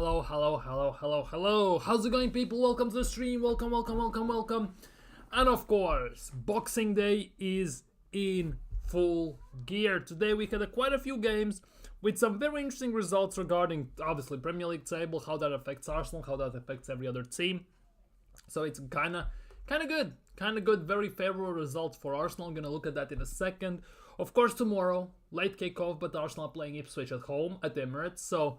hello. How's it going, people? Welcome to the stream. Welcome. And of course, Boxing Day is in full gear. Today we had quite a few games with some very interesting results regarding, obviously, Premier League table, how that affects Arsenal, how that affects every other team. So it's kind of good. Very favorable results for Arsenal. I'm going to look at that in a second. Of course, tomorrow, late kickoff, but Arsenal are playing Ipswich at home at Emirates. So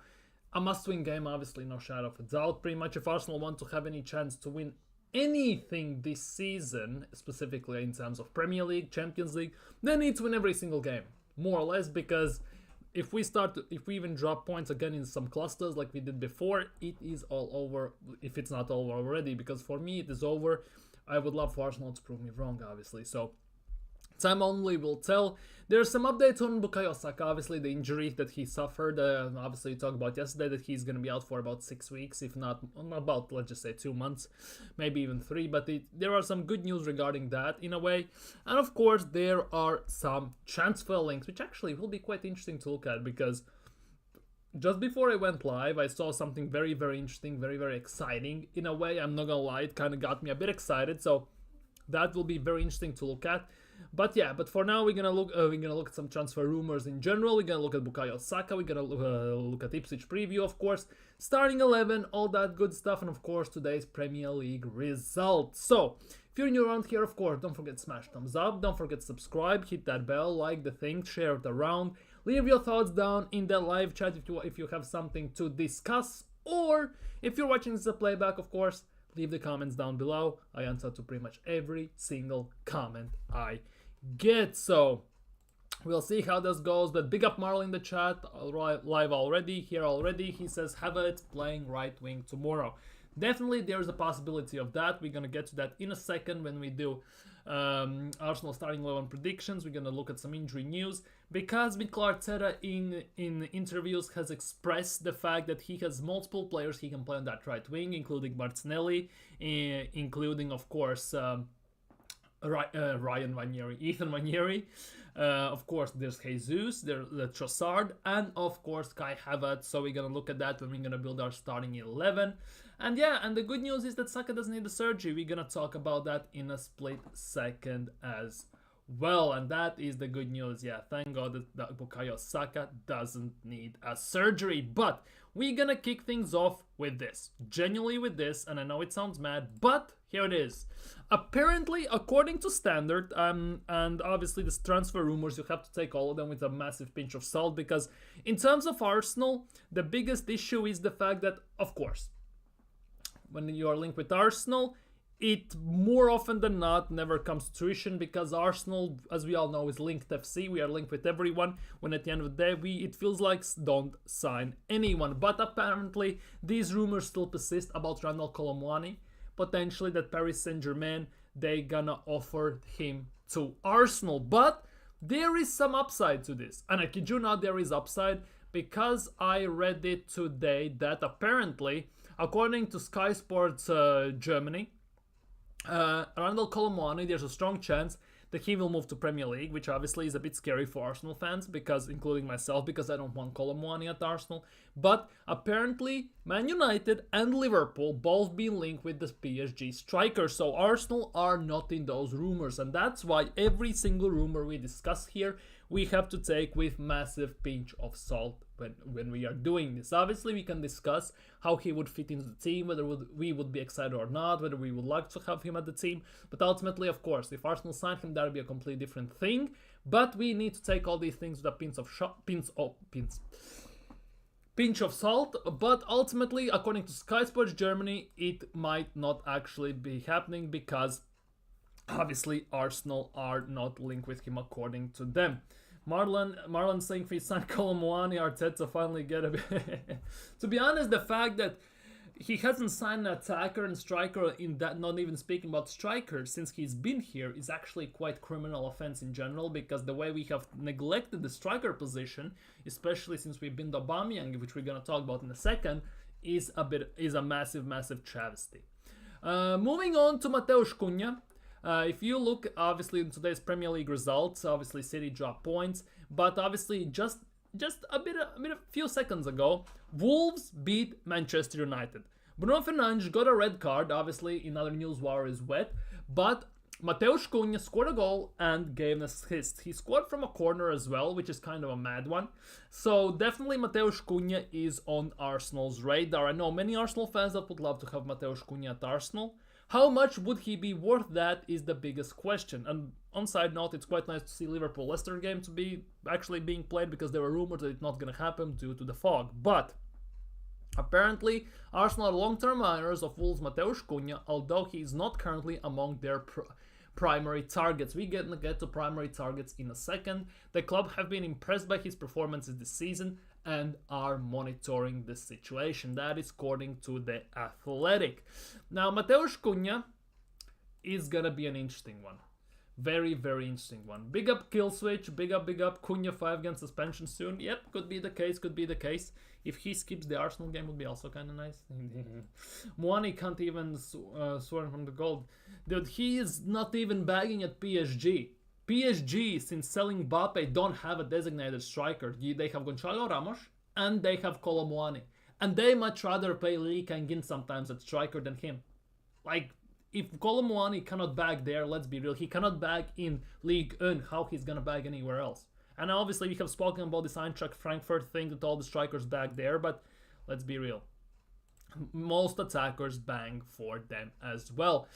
a must-win game, obviously, no shadow of a doubt. Pretty much, if Arsenal want to have any chance to win anything this season, specifically in terms of Premier League, Champions League, they need to win every single game, more or less, because if we even drop points again in some clusters like we did before, it is all over, if it's not over already, because for me it is over. I would love for Arsenal to prove me wrong, obviously. So time only will tell. There's some updates on Bukayo Saka, obviously the injury that he suffered. Obviously we talked about yesterday that he's going to be out for about 6 weeks, if not about, let's just say 2 months, maybe even 3. But there are some good news regarding that in a way. And of course there are some transfer links, which actually will be quite interesting to look at, because just before I went live, I saw something very interesting, very exciting in a way. I'm not gonna lie, it kind of got me a bit excited. So that will be very interesting to look at. But yeah, but for now we're gonna look at some transfer rumors in general. We're gonna look at Bukayo Saka. We're gonna look at Ipswich preview, of course, starting 11, all that good stuff, and of course today's Premier League results. So if you're new around here, of course, don't forget to smash thumbs up, don't forget to subscribe, hit that bell, like the thing, share it around, leave your thoughts down in the live chat if you have something to discuss, or if you're watching this as a playback, of course, leave the comments down below. I answer to pretty much every single comment I get. So we'll see how this goes. But big up Marl in the chat, live already, here already. He says Havertz playing right wing tomorrow. Definitely there's a possibility of that. We're gonna get to that in a second when we do Arsenal starting 11 predictions. We're gonna look at some injury news, because Mikel Arteta in interviews has expressed the fact that he has multiple players he can play on that right wing, including Martinelli, including of course Ethan Ranieri. Of course, there's Jesus, there's Trossard, and of course Kai Havertz. So we're gonna look at that when we're gonna build our starting 11. And yeah, and the good news is that Saka doesn't need the surgery. We're gonna talk about that in a split second as well, and that is the good news. Yeah, thank God that Bukayo Saka doesn't need a surgery. But we're gonna kick things off with this, genuinely with this, and I know it sounds mad, but here it is. Apparently, according to Standard, and obviously this transfer rumors, you have to take all of them with a massive pinch of salt, because in terms of Arsenal, the biggest issue is the fact that, of course, when you are linked with Arsenal, it more often than not never comes to fruition, because Arsenal, as we all know, is linked FC. We are linked with everyone, when at the end of the day it feels like don't sign anyone. But apparently these rumors still persist about Randall Colomwani, potentially that Paris Saint-Germain, they gonna offer him to Arsenal. But there is some upside to this, and I kid you not, there is upside, because I read it today that apparently, according to Sky Sports Germany, Randall Colomwani, there's a strong chance that he will move to Premier League, which obviously is a bit scary for Arsenal fans, because including myself, because I don't want Colomwani at Arsenal. But apparently Man United and Liverpool both been linked with the PSG striker, so Arsenal are not in those rumors, and that's why every single rumor we discuss here we have to take with massive pinch of salt when we are doing this. Obviously we can discuss how he would fit into the team, whether we would be excited or not, whether we would like to have him at the team, but ultimately, of course, if Arsenal sign him, that would be a completely different thing. But we need to take all these things with a pinch of salt. But ultimately, according to Sky Sports Germany, it might not actually be happening, because obviously Arsenal are not linked with him according to them. Marlon saying if he signed Colomwani, Arteta finally get a bit. To be honest, the fact that he hasn't signed an attacker and striker, in that, not even speaking about striker, since he's been here, is actually quite criminal offense in general, because the way we have neglected the striker position, especially since we've been the Aubameyang, which we're gonna talk about in a second, is a massive travesty. Moving on to Mateusz Cunha. If you look, obviously, in today's Premier League results, obviously City dropped points, but obviously just just a few seconds ago, Wolves beat Manchester United. Bruno Fernandes got a red card, obviously in other news war is wet, but Mateusz Cunha scored a goal and gave an assist. He scored from a corner as well, which is kind of a mad one. So definitely Mateusz Cunha is on Arsenal's radar. I know many Arsenal fans that would love to have Mateusz Cunha at Arsenal. How much would he be worth? That is the biggest question. And on side note, it's quite nice to see Liverpool-Leicester game to be actually being played, because there were rumors that it's not going to happen due to the fog. But apparently, Arsenal are long-term owners of Wolves' Mateusz Cunha, although he is not currently among their primary targets. We're going to get to primary targets in a second. The club have been impressed by his performances this season and are monitoring the situation. That is according to The Athletic. Now, Mateusz Cunha is going to be an interesting one. Very, very interesting one. Big up Kill Switch, big up Cunha 5-game suspension soon. Yep, could be the case. If he skips the Arsenal game, would be also kind of nice. Moani can't even swear from the goal. Dude, he is not even bagging at PSG. PSG, since selling Mbappe, don't have a designated striker. They have Gonçalo Ramos and they have Kolo Muani. And they much rather play Lee Kangin sometimes at striker than him. Like, if Kolo Muani cannot bag there, let's be real, he cannot bag in League 1, how he's gonna bag anywhere else? And obviously we have spoken about this Eintracht Frankfurt thing that all the strikers bag there, but let's be real. Most attackers bang for them as well.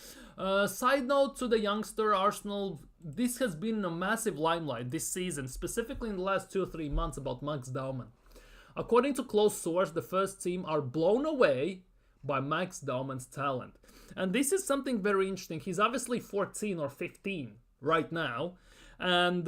Side note to the youngster Arsenal, this has been a massive limelight this season, specifically in the last 2 or 3 months, about Max Daumann. According to close source, the first team are blown away by Max Daumann's talent. And this is something very interesting. He's obviously 14 or 15 right now, and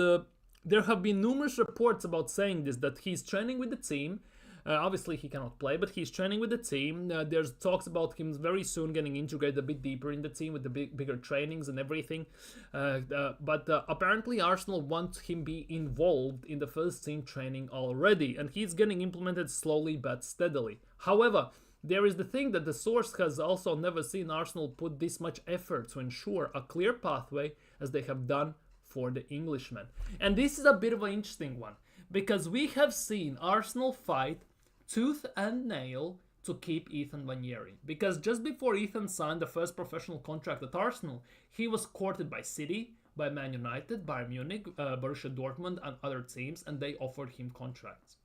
there have been numerous reports about saying this, that he's training with the team. Obviously he cannot play, but he's training with the team. There's talks about him very soon getting integrated a bit deeper in the team with the bigger trainings and everything. But apparently Arsenal want him be involved in the first team training already, and he's getting implemented slowly but steadily. However, there is the thing that the source has also never seen Arsenal put this much effort to ensure a clear pathway as they have done for the Englishman. And this is a bit of an interesting one, because we have seen Arsenal fight tooth and nail to keep Ethan Nwaneri. Because just before Ethan signed the first professional contract at Arsenal, he was courted by City, by Man United, Bayern Munich, Borussia Dortmund and other teams, and they offered him contracts.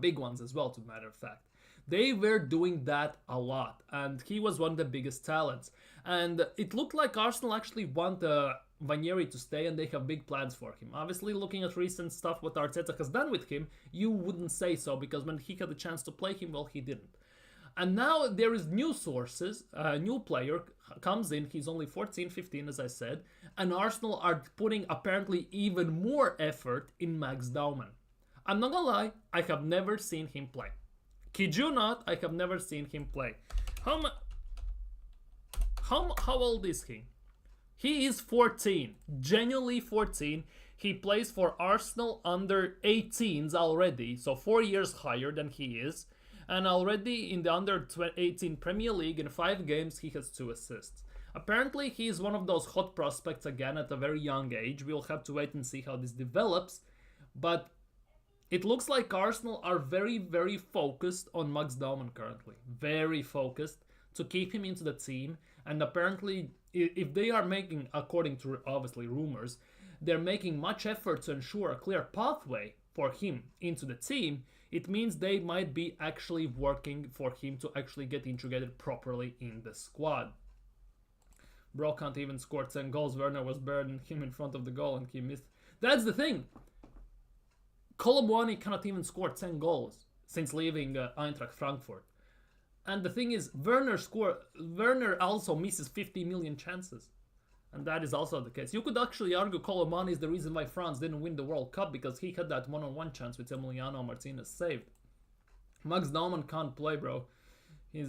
Big ones as well, to matter of fact. They were doing that a lot, and he was one of the biggest talents. And it looked like Arsenal actually want Nwaneri to stay, and they have big plans for him. Obviously, looking at recent stuff what Arteta has done with him, you wouldn't say so, because when he had the chance to play him, well, he didn't. And now there is new sources, a new player comes in, he's only 14, 15 as I said, and Arsenal are putting apparently even more effort in Max Daumann. I'm not gonna lie, I have never seen him play. Kid you not, I have never seen him play. How old is he? He is 14, genuinely 14. He plays for Arsenal under 18s already, so 4 years higher than he is. And already in the under 18 Premier League, in 5 games, he has 2 assists. Apparently, he is one of those hot prospects again at a very young age. We'll have to wait and see how this develops. But it looks like Arsenal are very, very focused on Max Daumann currently. Very focused to keep him into the team. And apparently, if they are making, according to obviously rumors, they're making much effort to ensure a clear pathway for him into the team, it means they might be actually working for him to actually get integrated properly in the squad. Bro can't even score 10 goals. Werner was better than him in front of the goal and he missed. That's the thing. Kolo Muani cannot even score 10 goals since leaving Eintracht Frankfurt. And the thing is, Werner also misses 50 million chances. And that is also the case. You could actually argue Kolo Muani is the reason why France didn't win the World Cup, because he had that one-on-one chance with Emiliano Martinez saved. Max Daumann can't play, bro. He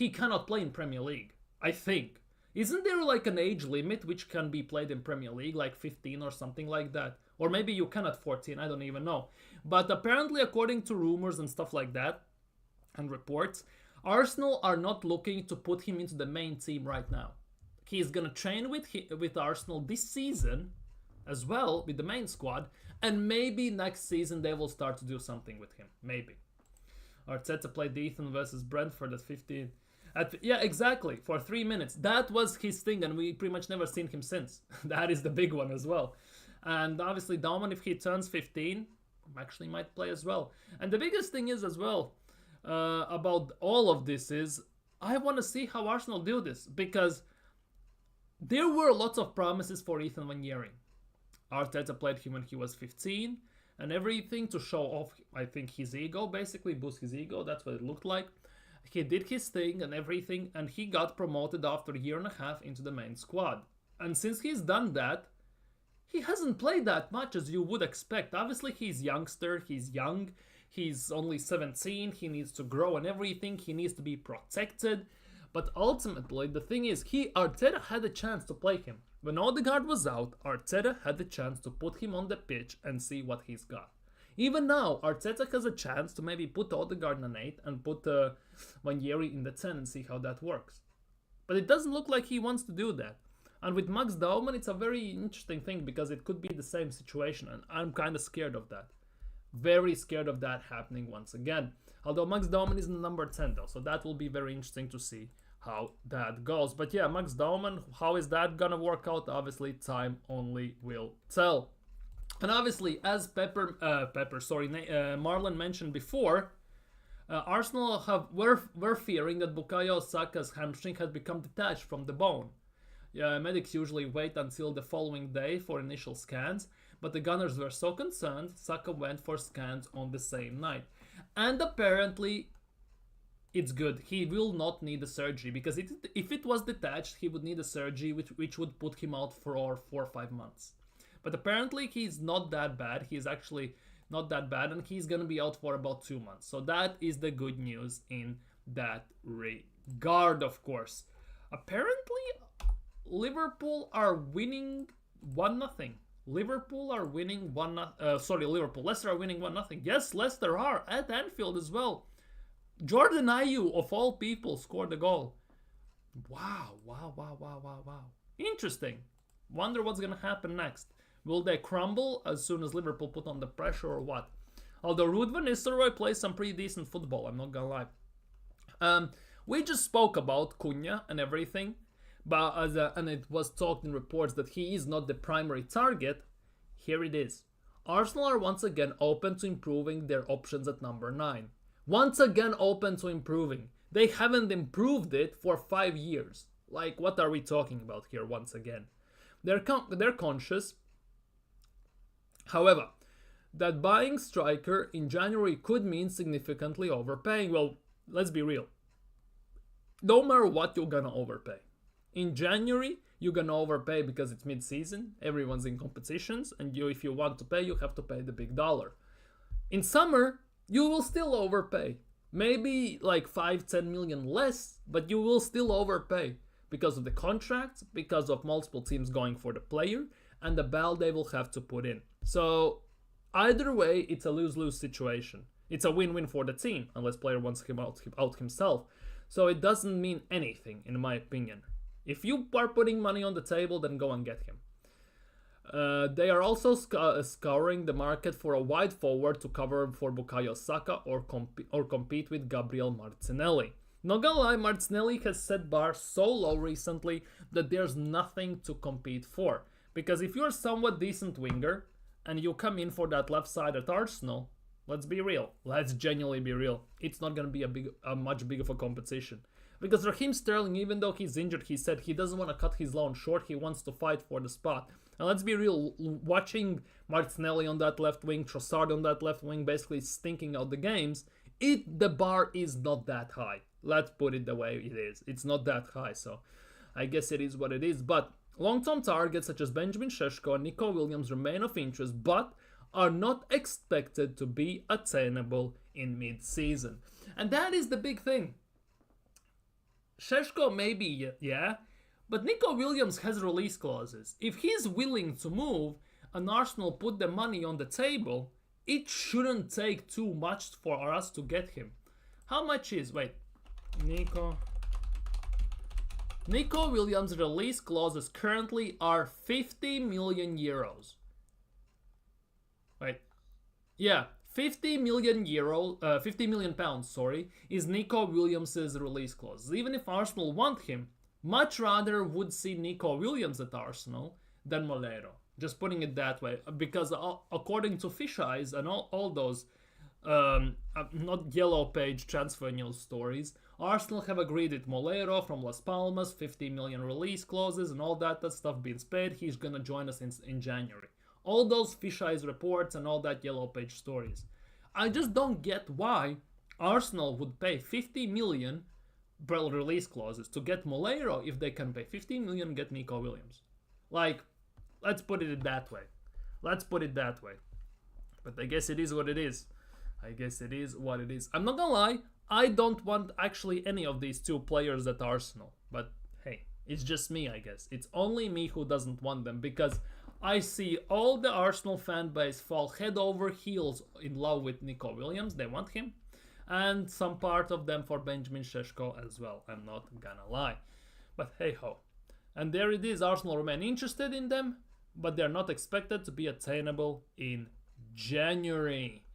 cannot play in Premier League, I think. Isn't there like an age limit which can be played in Premier League, like 15 or something like that? Or maybe you can at 14, I don't even know. But apparently, according to rumors and stuff like that, and reports, Arsenal are not looking to put him into the main team right now. He's gonna train with Arsenal this season, as well with the main squad, and maybe next season they will start to do something with him. Maybe. Arteta played Ethan versus Brentford at 15. Yeah, exactly, for 3 minutes. That was his thing, and we pretty much never seen him since. That is the big one as well. And obviously Dauman, if he turns 15, actually might play as well. And the biggest thing is as well about all of this is I want to see how Arsenal do this, because there were lots of promises for Ethan Nwaneri. Arteta played him when he was 15 and everything to show off, I think, his ego, basically boost his ego. That's what it looked like. He did his thing and everything, and he got promoted after a year and a half into the main squad. And since he's done that, he hasn't played that much as you would expect. Obviously, he's youngster, he's young, he's only 17, he needs to grow and everything, he needs to be protected. But ultimately, the thing is, Arteta had a chance to play him. When Odegaard was out, Arteta had the chance to put him on the pitch and see what he's got. Even now, Arteta has a chance to maybe put Odegaard in an 8 and put Nwaneri in the 10 and see how that works. But it doesn't look like he wants to do that. And with Max Dauman, it's a very interesting thing because it could be the same situation, and I'm kind of scared of that. Very scared of that happening once again. Although Max Dauman is in the number 10 though, so that will be very interesting to see how that goes. But yeah, Max Dauman, how is that gonna work out? Obviously, time only will tell. And obviously, as Marlon mentioned before, Arsenal were fearing that Bukayo Saka's hamstring had become detached from the bone. Medics usually wait until the following day for initial scans, but the Gunners were so concerned, Saka went for scans on the same night. And apparently, it's good. He will not need a surgery, because if it was detached, he would need a surgery which would put him out for 4 or 5 months. But apparently, he's not that bad. He's actually not that bad, and he's going to be out for about 2 months. So that is the good news in that regard, of course. Apparently, Liverpool are winning 1-0. Liverpool are winning 1-0. Leicester are winning 1-0. Yes, Leicester are at Anfield as well. Jordan Ayew, of all people, scored a goal. Wow. Interesting. Wonder what's going to happen next. Will they crumble as soon as Liverpool put on the pressure or what? Although Ruud van Nistelrooy plays some pretty decent football, I'm not going to lie. We just spoke about Cunha and everything. But and it was talked in reports that he is not the primary target. Here it is. Arsenal are once again open to improving their options at number 9. Once again open to improving. They haven't improved it for 5 years. Like, what are we talking about here once again? They're conscious. However, that buying striker in January could mean significantly overpaying. Well, let's be real. No matter what, you're gonna overpay. In January, you're gonna overpay because it's mid-season, everyone's in competitions, and if you want to pay, you have to pay the big dollar. In summer, you will still overpay. Maybe like 5-10 million less, but you will still overpay because of the contracts, because of multiple teams going for the player, and the ball they will have to put in. So either way, it's a lose-lose situation. It's a win-win for the team, unless player wants him out himself. So it doesn't mean anything, in my opinion. If you are putting money on the table, then go and get him. They are also scouring the market for a wide forward to cover for Bukayo Saka or compete with Gabriel Martinelli. Not gonna lie, Martinelli has set bar so low recently that there's nothing to compete for. Because if you're a somewhat decent winger and you come in for that left side at Arsenal, let's be real. Let's genuinely be real. It's not gonna be a much big of a competition. Because Raheem Sterling, even though he's injured, he said he doesn't want to cut his loan short. He wants to fight for the spot. And let's be real, watching Martinelli on that left wing, Trossard on that left wing, basically stinking out the games, the bar is not that high. Let's put it the way it is. It's not that high, so I guess it is what it is. But long-term targets such as Benjamin Šeško and Nico Williams remain of interest, but are not expected to be attainable in mid-season. And that is the big thing. Šeško maybe, yeah, but Nico Williams has release clauses. If he's willing to move and Arsenal put the money on the table, it shouldn't take too much for us to get him. How much is, wait, Nico Nico Williams' release clauses currently are 50 million euros. Right? Yeah, 50 million pounds, sorry, is Nico Williams' release clause. Even if Arsenal want him, much rather would see Nico Williams at Arsenal than Molero. Just putting it that way, because according to Fish Eyes and all those not yellow page transfer news stories, Arsenal have agreed with Molero from Las Palmas, 50 million release clauses and all that stuff being paid. He's gonna join us in January. All those Fish Eyes reports and all that yellow page stories. I just don't get why Arsenal would pay 50 million release clauses to get Molero if they can pay 50 million and get Nico Williams. Like, let's put it that way. But I guess it is what it is. I'm not gonna lie, I don't want actually any of these two players at Arsenal. But hey, it's just me, I guess. It's only me who doesn't want them, because I see all the Arsenal fan base fall head over heels in love with Nico Williams. They want him. And some part of them for Benjamin Šeško as well. I'm not gonna lie. But hey ho. And there it is. Arsenal remain interested in them, but they're not expected to be attainable in January.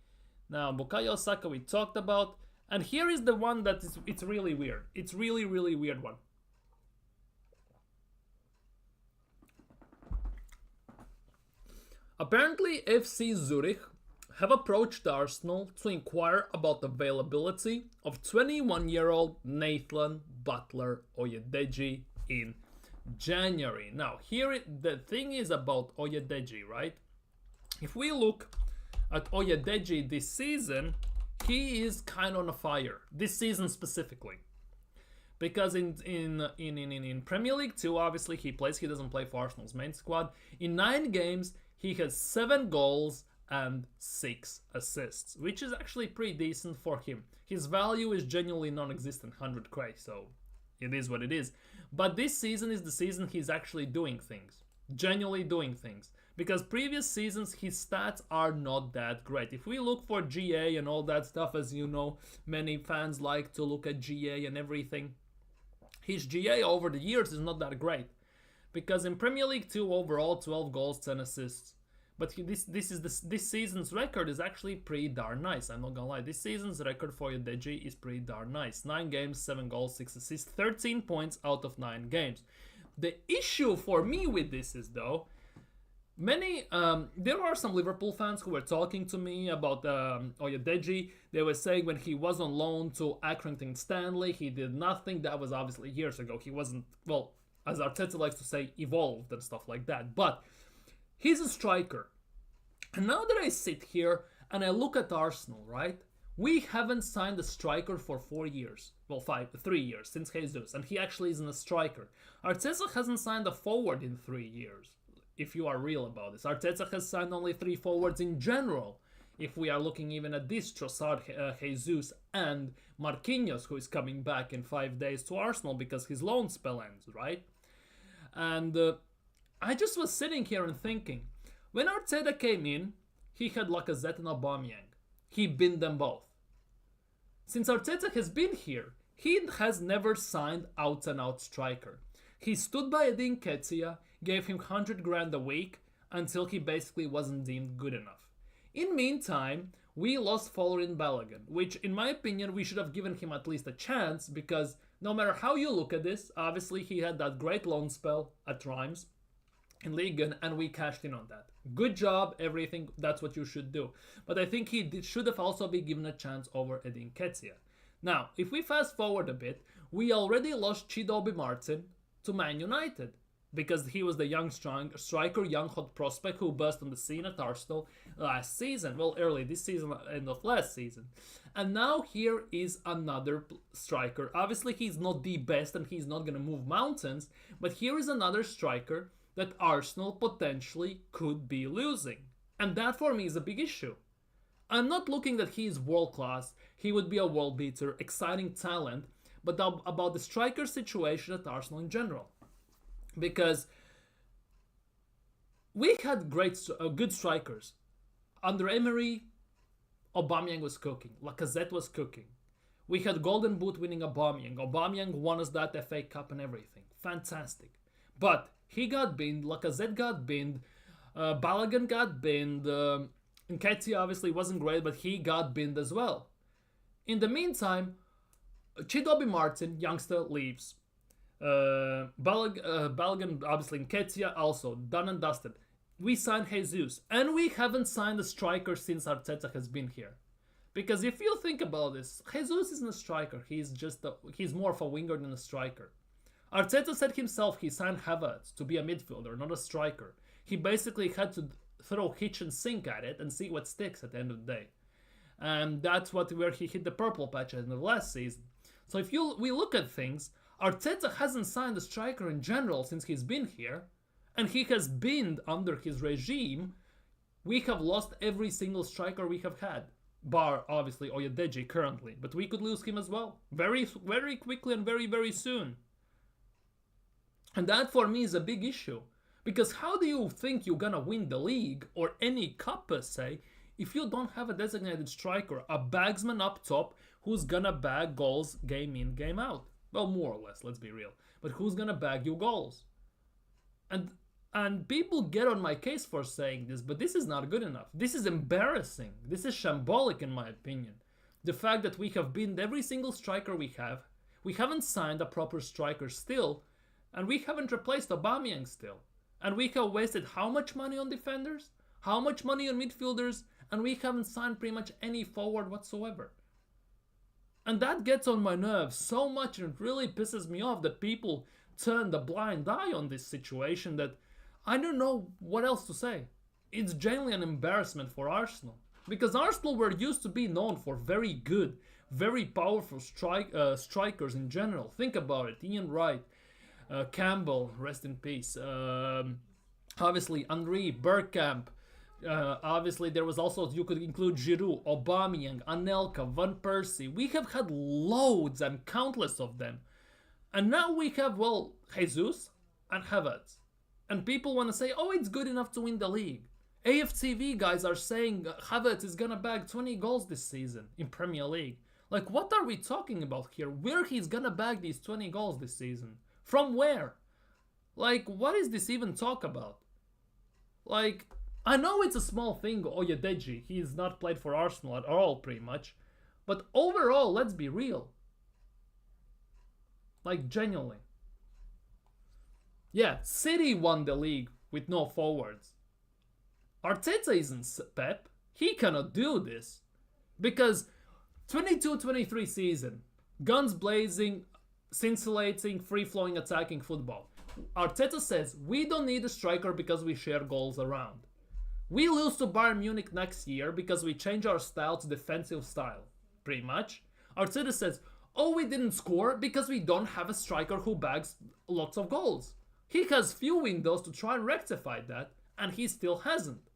Now, Bukayo Saka we talked about. And here is the one that it's really weird. It's really weird one. Apparently, FC Zurich have approached Arsenal to inquire about the availability of 21-year-old Nathan Butler Oyedeji in January. Now, here the thing is about Oyedeji, right? If we look at Oyedeji this season, he is kind of on fire. This season specifically. Because in Premier League 2, obviously he plays. He doesn't play for Arsenal's main squad. In 9 games, he has 7 goals and 6 assists, which is actually pretty decent for him. His value is genuinely non-existent, 100 cray, so it is what it is. But this season is the season he's actually doing things. Genuinely doing things. Because previous seasons, his stats are not that great. If we look for GA and all that stuff, as you know, many fans like to look at GA and everything. His GA over the years is not that great. Because in Premier League 2, overall, 12 goals, 10 assists. But this season's record is actually pretty darn nice. I'm not gonna lie. This season's record for Oyedeji is pretty darn nice. 9 games, 7 goals, 6 assists, 13 points out of 9 games. The issue for me with this is, though, there are some Liverpool fans who were talking to me about Oyedeji. They were saying when he was on loan to Accrington Stanley, he did nothing. That was obviously years ago. He wasn't, well, as Arteta likes to say, evolved and stuff like that. But he's a striker. And now that I sit here and I look at Arsenal, right? We haven't signed a striker for 4 years. Well, 3 years since Jesus. And he actually isn't a striker. Arteta hasn't signed a forward in 3 years. If you are real about this. Arteta has signed only 3 forwards in general. If we are looking even at this, Trossard, Jesus and Marquinhos, who is coming back in 5 days to Arsenal because his loan spell ends, right? And I just was sitting here and thinking, when Arteta came in, he had Lacazette and Aubameyang. He binned them both. Since Arteta has been here, he has never signed out-and-out striker. He stood by Edin Ketia, gave him 100 grand a week until he basically wasn't deemed good enough. In meantime, we lost Folarin Balogun, which in my opinion we should have given him at least a chance, because no matter how you look at this, obviously he had that great loan spell at Reims in Ligue 1 and we cashed in on that. Good job, everything, that's what you should do. But I think he should have also been given a chance over Edin Ketia. Now, if we fast forward a bit, we already lost Chidobe Martin to Man United, because he was the young striker, young hot prospect who burst on the scene at Arsenal last season. Well, early this season, end of last season. And now here is another striker. Obviously, he's not the best and he's not going to move mountains, but here is another striker that Arsenal potentially could be losing. And that for me is a big issue. I'm not looking that he is world class, he would be a world beater, exciting talent, but about the striker situation at Arsenal in general. Because we had good strikers. Under Emery, Aubameyang was cooking. Lacazette was cooking. We had Golden Boot winning Aubameyang. Aubameyang won us that FA Cup and everything. Fantastic. But he got binned, Lacazette got binned, Balogun got binned, Nketiah obviously wasn't great, but he got binned as well. In the meantime, Chidobe Martin, youngster, leaves. Balogun, obviously, Nketiah also, done and dusted. We signed Jesus, and we haven't signed a striker since Arteta has been here. Because if you think about this, Jesus isn't a striker. He's more of a winger than a striker. Arteta said himself he signed Havertz to be a midfielder, not a striker. He basically had to throw kitchen sink at it and see what sticks at the end of the day. And that's where he hit the purple patch in the last season. So if we look at things, Arteta hasn't signed a striker in general since he's been here, and he has been under his regime. We have lost every single striker we have had, bar obviously Oyedeji currently, but we could lose him as well very, very quickly and very, very soon. And that for me is a big issue, because how do you think you're gonna win the league or any cup per se if you don't have a designated striker, a bagsman up top who's gonna bag goals game in, game out? Well, more or less, let's be real. But who's gonna bag you goals? And people get on my case for saying this, but this is not good enough. This is embarrassing. This is shambolic in my opinion. The fact that we have binned every single striker we haven't signed a proper striker still, and we haven't replaced Aubameyang still. And we have wasted how much money on defenders? How much money on midfielders? And we haven't signed pretty much any forward whatsoever. And that gets on my nerves so much, and it really pisses me off that people turn the blind eye on this situation that I don't know what else to say. It's genuinely an embarrassment for Arsenal. Because Arsenal were used to be known for very good, very powerful strikers in general. Think about it. Ian Wright, Campbell, rest in peace. Obviously, Henry, Bergkamp. Obviously, there was also, you could include Giroud, Aubameyang, Anelka, Van Persie. We have had loads and countless of them. And now we have, well, Jesus and Havertz. And people want to say, oh, it's good enough to win the league. AFTV guys are saying Havertz is going to bag 20 goals this season in Premier League. Like, what are we talking about here? Where he's going to bag these 20 goals this season? From where? Like, what is this even talk about? Like, I know it's a small thing, Oyedeji. He's not played for Arsenal at all, pretty much. But overall, let's be real. Like, genuinely. Yeah, City won the league with no forwards. Arteta isn't Pep. He cannot do this. Because 22-23 season, guns blazing, scintillating, free-flowing attacking football. Arteta says, we don't need a striker because we share goals around. We lose to Bayern Munich next year because we change our style to defensive style. Pretty much. Arteta says, oh, we didn't score because we don't have a striker who bags lots of goals. He has few windows to try and rectify that, and he still hasn't.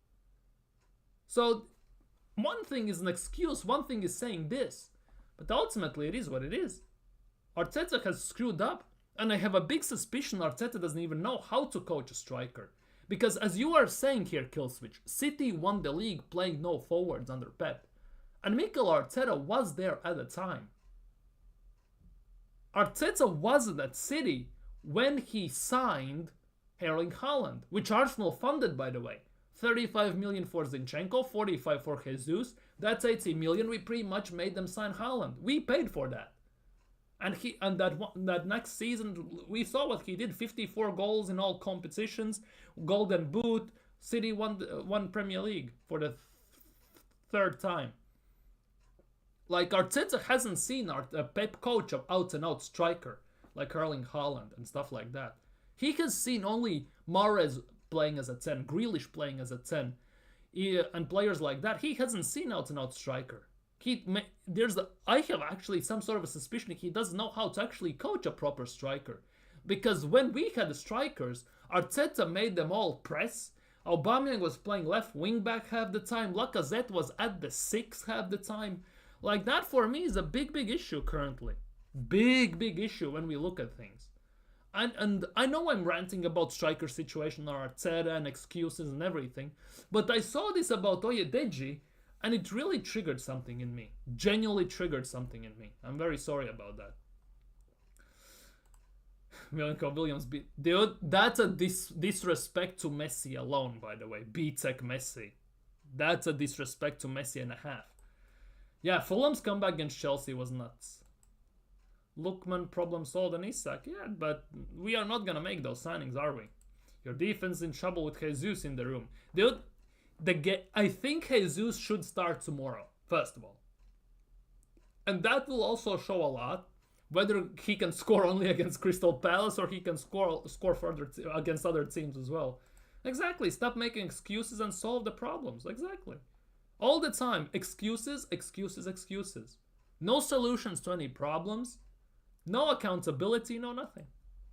So, one thing is an excuse, one thing is saying this, but ultimately it is what it is. Arteta has screwed up, and I have a big suspicion Arteta doesn't even know how to coach a striker. Because as you are saying here, Killswitch, City won the league playing no forwards under Pep. And Mikel Arteta was there at the time. Arteta wasn't at City when he signed Erling Haaland, which Arsenal funded, by the way. 35 million for Zinchenko, 45 for Jesus. That's 80 million. We pretty much made them sign Haaland. We paid for that. And that next season, we saw what he did. 54 goals in all competitions. Golden Boot. City won Premier League for the third time. Like, Arteta hasn't seen a Pep coach of out-and-out striker like Erling Haaland and stuff like that. He has seen only Mahrez playing as a 10, Grealish playing as a 10, and players like that. He hasn't seen out-and-out striker. I have actually some sort of a suspicion he doesn't know how to actually coach a proper striker. Because when we had the strikers, Arteta made them all press. Aubameyang was playing left wing back half the time. Lacazette was at the 6 half the time. Like, that for me is a big, big issue currently. Big, big issue when we look at things. And I know I'm ranting about striker situation or Arteta and excuses and everything, but I saw this about Oyedeji, And it really triggered something in me. Genuinely triggered something in me. I'm very sorry about that. Milenko Williams, dude, that's a disrespect to Messi alone, by the way. B-Tech Messi. That's a disrespect to Messi and a half. Yeah, Fulham's comeback against Chelsea was nuts. Lookman problem solved and Isak. Yeah, but we are not gonna make those signings, are we? Your defense in trouble with Jesus in the room. Dude, I think Jesus should start tomorrow, first of all. And that will also show a lot whether he can score only against Crystal Palace or he can score further against other teams as well. Exactly. Stop making excuses and solve the problems. Exactly. All the time. Excuses, excuses, excuses. No solutions to any problems. No accountability, no nothing.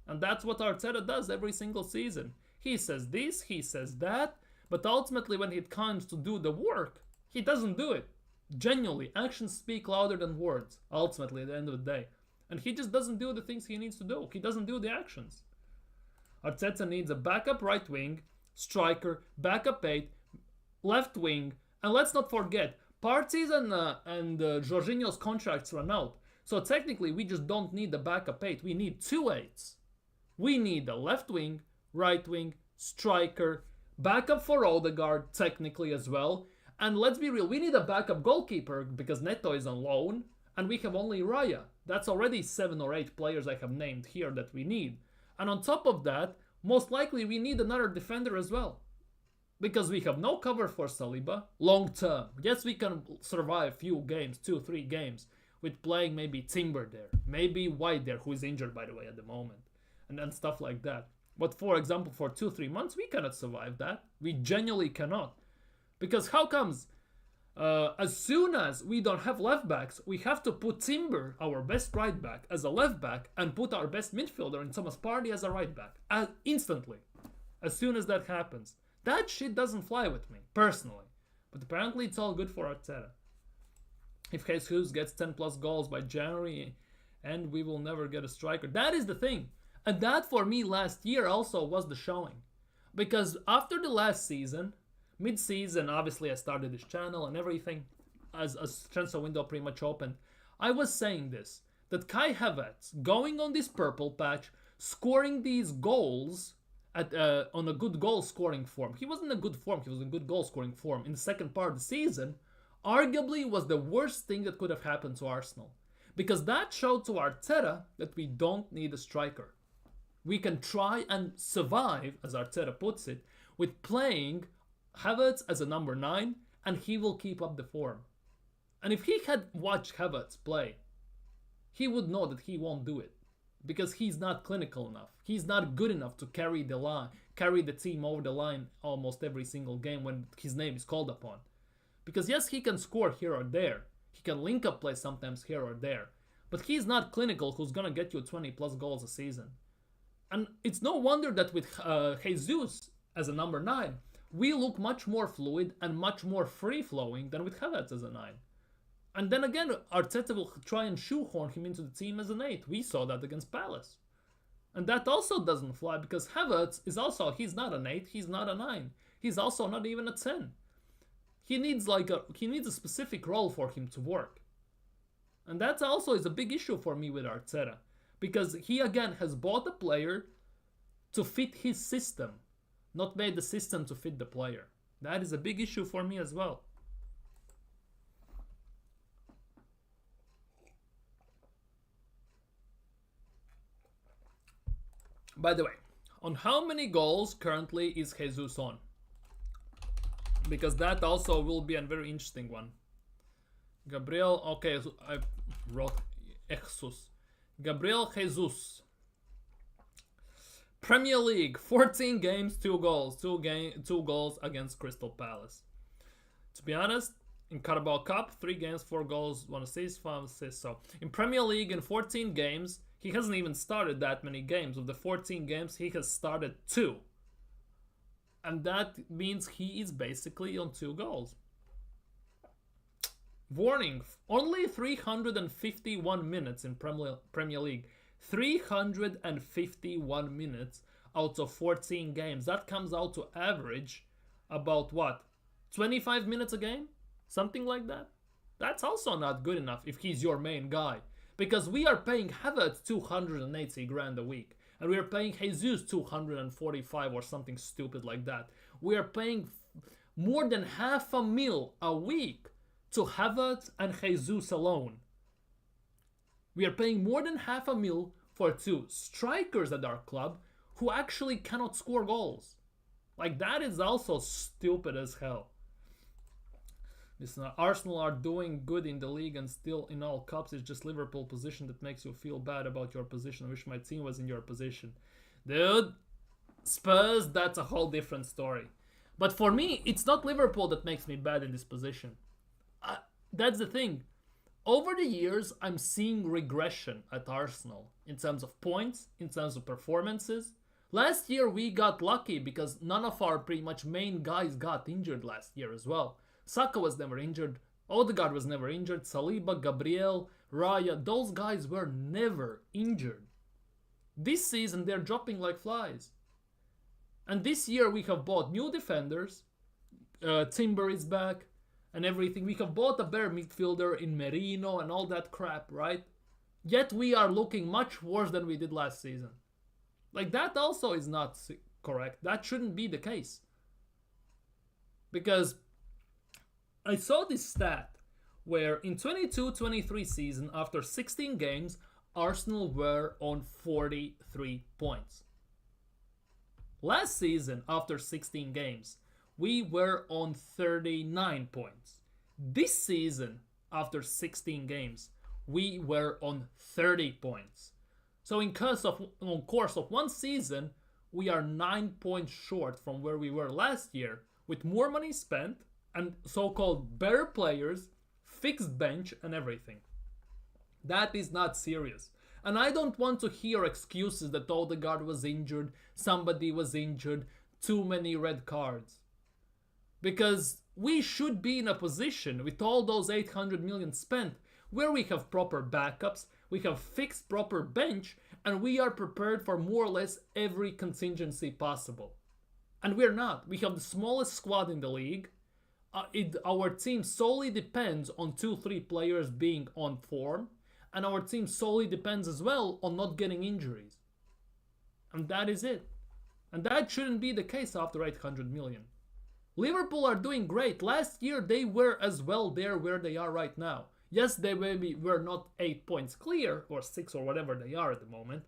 And that's what Arteta does every single season. He says this, he says that, but ultimately when it comes to do the work, he doesn't do it. Genuinely, actions speak louder than words, ultimately at the end of the day. And he just doesn't do the things he needs to do. He doesn't do the actions. Arteta needs a backup right wing, striker, backup 8, left wing, and let's not forget, Partey's and Jorginho's contracts run out. So technically, we just don't need the backup 8. We need 2 8s. We need a left wing, right wing, striker, backup for Odegaard, technically as well. And let's be real, we need a backup goalkeeper because Neto is on loan, and we have only Raya. That's already 7 or 8 players I have named here that we need. And on top of that, most likely we need another defender as well. Because we have no cover for Saliba, long term. Yes, we can survive a few games, 2-3 games, with playing maybe Timber there, maybe White there, who is injured by the way at the moment, and then stuff like that. But for example, for 2-3 months, we cannot survive that. We genuinely cannot. Because how comes as soon as we don't have left backs, we have to put Timber, our best right back, as a left back and put our best midfielder in Thomas Partey as a right back. Instantly. As soon as that happens. That shit doesn't fly with me, personally. But apparently it's all good for Arteta. If Jesus gets 10 plus goals by January and we will never get a striker. That is the thing. And that for me last year also was the showing. Because after the last season, mid-season, obviously I started this channel and everything as transfer window pretty much opened. I was saying this, that Kai Havertz going on this purple patch, scoring these goals on a good goal scoring form. He wasn't in a good form, he was in good goal scoring form. In the second part of the season, arguably was the worst thing that could have happened to Arsenal. Because that showed to Arteta that we don't need a striker. We can try and survive, as Arteta puts it, with playing Havertz as a number 9, and he will keep up the form. And if he had watched Havertz play, he would know that he won't do it. Because he's not clinical enough. He's not good enough to carry the team over the line almost every single game when his name is called upon. Because yes, he can score here or there. He can link up play sometimes here or there. But he's not clinical who's gonna get you 20 plus goals a season. And it's no wonder that with Jesus as a number 9, we look much more fluid and much more free-flowing than with Havertz as a 9. And then again, Arteta will try and shoehorn him into the team as an 8. We saw that against Palace. And that also doesn't fly because Havertz is also, he's not an 8, he's not a 9. He's also not even a 10. He needs a specific role for him to work. And that also is a big issue for me with Arteta. Because he again has bought a player to fit his system, not made the system to fit the player. That is a big issue for me as well. By the way, on how many goals currently is Jesus on? Because that also will be a very interesting one. Gabriel, okay, so I wrote Jesus. Gabriel Jesus. Premier League, 14 games, 2 goals. 2 goals against Crystal Palace. To be honest, in Carabao Cup, 3 games, 4 goals, 1 assist, 5 assists. So in Premier League, in 14 games, he hasn't even started that many games. Of the 14 games, he has started 2. And that means he is basically on 2 goals. Warning, only 351 minutes in Premier League. 351 minutes out of 14 games. That comes out to average about what? 25 minutes a game? Something like that. That's also not good enough if he's your main guy. Because we are paying Havertz 280 grand a week. And we are paying Jesus 245 or something stupid like that. We are paying more than $500,000 a week to Havertz and Jesus alone. We are paying more than $500,000 for two strikers at our club who actually cannot score goals. Like, that is also stupid as hell. Listen, Arsenal are doing good in the league and still in all cups. It's just Liverpool position that makes you feel bad about your position. I wish my team was in your position. Dude, Spurs, that's a whole different story. But for me, it's not Liverpool that makes me bad in this position. That's the thing. Over the years, I'm seeing regression at Arsenal in terms of points, in terms of performances. Last year, we got lucky because none of our pretty much main guys got injured last year as well. Saka was never injured, Odegaard was never injured, Saliba, Gabriel, Raya, those guys were never injured. This season, they're dropping like flies. And this year, we have bought new defenders, Timber is back, and everything. We have bought a better midfielder in Merino and all that crap, right? Yet we are looking much worse than we did last season. Like, that also is not correct. That shouldn't be the case. Because I saw this stat where in 22-23 season, after 16 games, Arsenal were on 43 points. Last season, after 16 games, we were on 39 points. This season, after 16 games, we were on 30 points. So in course of one season, we are 9 points short from where we were last year, with more money spent and so-called better players, fixed bench and everything. That is not serious. And I don't want to hear excuses that Odegaard was injured, somebody was injured, too many red cards. Because we should be in a position with all those 800 million spent where we have proper backups, we have fixed proper bench, and we are prepared for more or less every contingency possible. And we're not. We have the smallest squad in the league. Our team solely depends on 2-3 players being on form, and our team solely depends as well on not getting injuries. And that is it. And that shouldn't be the case after 800 million. Liverpool are doing great. Last year they were as well there where they are right now. Yes, they maybe were not 8 points clear, or 6 or whatever they are at the moment.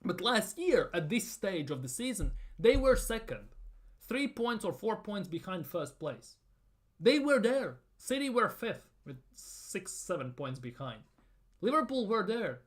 But last year, at this stage of the season, they were second. 3 points or 4 points behind first place. They were there. City were fifth with 6-7 points behind. Liverpool were there.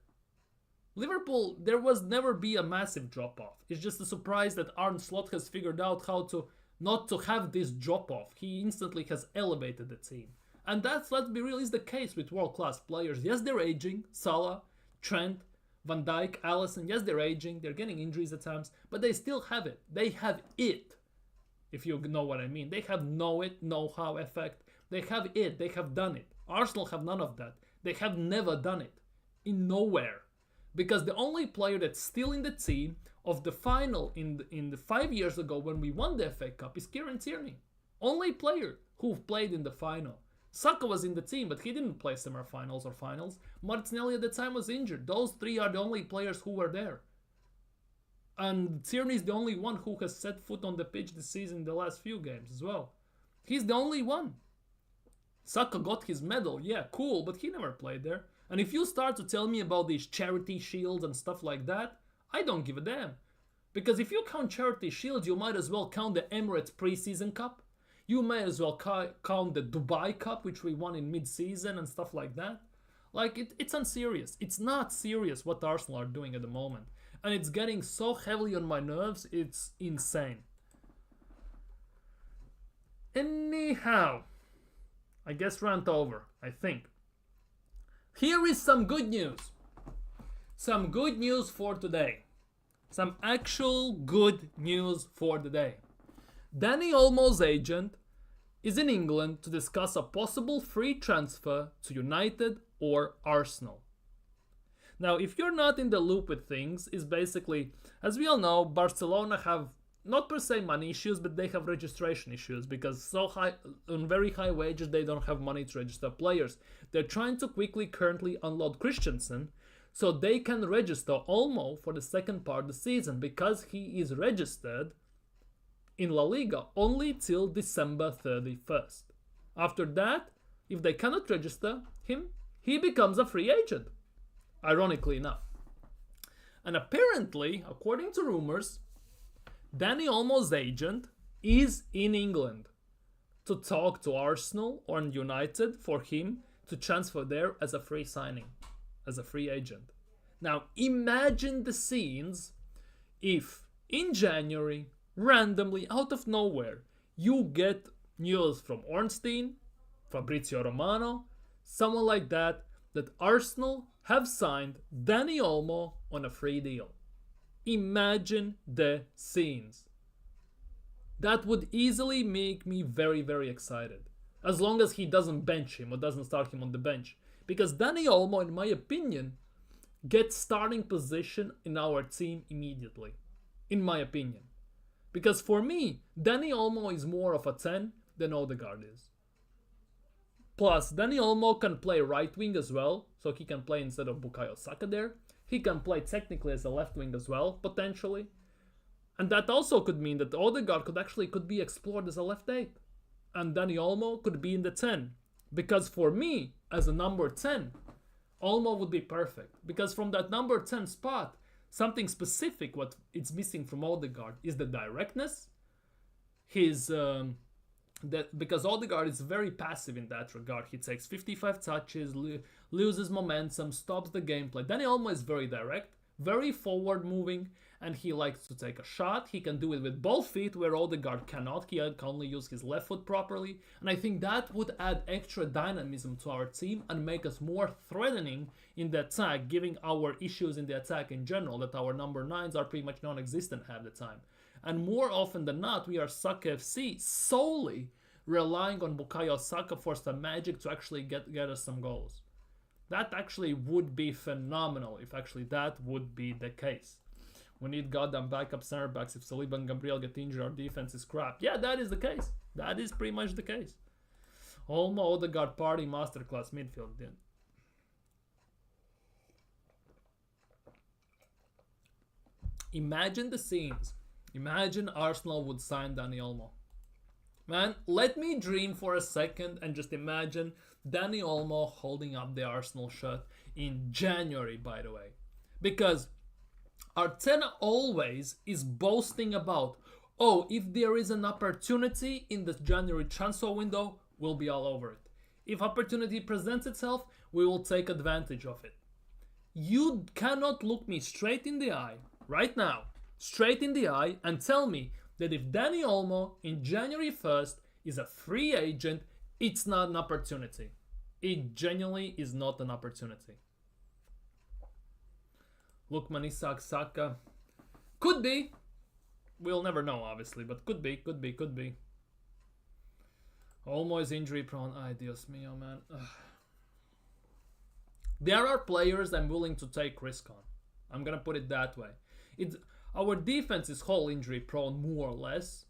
Liverpool, there was never be a massive drop-off. It's just a surprise that Arne Slot has figured out how to not to have this drop-off. He instantly has elevated the team. And that's, let's be real, is the case with world-class players. Yes, they're aging. Salah, Trent, Van Dijk, Alisson, yes, they're aging. They're getting injuries at times. But they still have it. They have it. If you know what I mean. They have know-how effect. They have it. They have done it. Arsenal have none of that. They have never done it. In nowhere. Because the only player that's still in the team of the final in the 5 years ago when we won the FA Cup is Kieran Tierney. Only player who played in the final. Saka was in the team, but he didn't play semi-finals or finals. Martinelli at the time was injured. Those three are the only players who were there. And Tierney is the only one who has set foot on the pitch this season in the last few games as well. He's the only one. Saka got his medal, yeah, cool, but he never played there. And if you start to tell me about these charity shields and stuff like that, I don't give a damn. Because if you count charity shields, you might as well count the Emirates Preseason Cup. You may as well count the Dubai Cup, which we won in mid-season and stuff like that. Like, it's unserious. It's not serious what Arsenal are doing at the moment. And it's getting so heavily on my nerves, it's insane. Anyhow, I guess rant over, I think. Here is some good news. Some good news for today. Some actual good news for the day. Dani Olmo's agent is in England to discuss a possible free transfer to United or Arsenal. Now, if you're not in the loop with things, is basically, as we all know, Barcelona have not per se money issues, but they have registration issues because so high on very high wages they don't have money to register players. They're trying to quickly currently unload Christensen so they can register Olmo for the second part of the season because he is registered in La Liga only till December 31st. After that, if they cannot register him, he becomes a free agent, ironically enough. And apparently, according to rumors, Dani Olmo's agent is in England to talk to Arsenal or United for him to transfer there as a free signing, as a free agent. Now, imagine the scenes if in January, randomly, out of nowhere, you get news from Ornstein, Fabrizio Romano, someone like that Arsenal have signed Dani Olmo on a free deal. Imagine the scenes. That would easily make me very, very excited. As long as he doesn't bench him or doesn't start him on the bench. Because Dani Olmo, in my opinion, gets starting position in our team immediately. In my opinion. Because for me, Dani Olmo is more of a 10 than Odegaard is. Plus, Dani Olmo can play right wing as well, so he can play instead of Bukayo Saka there. He can play technically as a left wing as well, potentially. And that also could mean that Odegaard could be explored as a left 8. And Dani Olmo could be in the 10. Because for me, as a number 10, Olmo would be perfect. Because from that number 10 spot, something specific what it's missing from Odegaard is the directness. Because Odegaard is very passive in that regard. He takes 55 touches, loses momentum, stops the gameplay. Dani Olmo is very direct, very forward moving, and he likes to take a shot. He can do it with both feet where Odegaard cannot. He can only use his left foot properly. And I think that would add extra dynamism to our team and make us more threatening in the attack, giving our issues in the attack in general, that our number 9s are pretty much non-existent half the time. And more often than not, we are Saka FC solely relying on Bukayo Saka for some magic to actually get us some goals. That actually would be phenomenal if actually that would be the case. We need goddamn backup center backs. If Saliba and Gabriel get injured, our defense is crap. Yeah, that is the case. That is pretty much the case. Olmo, Odegaard, party, masterclass midfield. Dude. Imagine the scenes. Imagine Arsenal would sign Dani Olmo. Man, let me dream for a second and just imagine Dani Olmo holding up the Arsenal shirt in January, by the way. Because Arteta always is boasting about, oh, if there is an opportunity in the January transfer window, we'll be all over it. If opportunity presents itself, we will take advantage of it. You cannot look me straight in the eye, right now, straight in the eye, and tell me that if Dani Olmo in January 1st is a free agent, it's not an opportunity. It genuinely is not an opportunity. Lookman, Isak, Saka. Could be. We'll never know, obviously, but could be. Olmo is injury prone. Ay, Dios mío, man. Ugh. There are players I'm willing to take risk on. I'm gonna put it that way. Our defense is whole injury prone, more or less,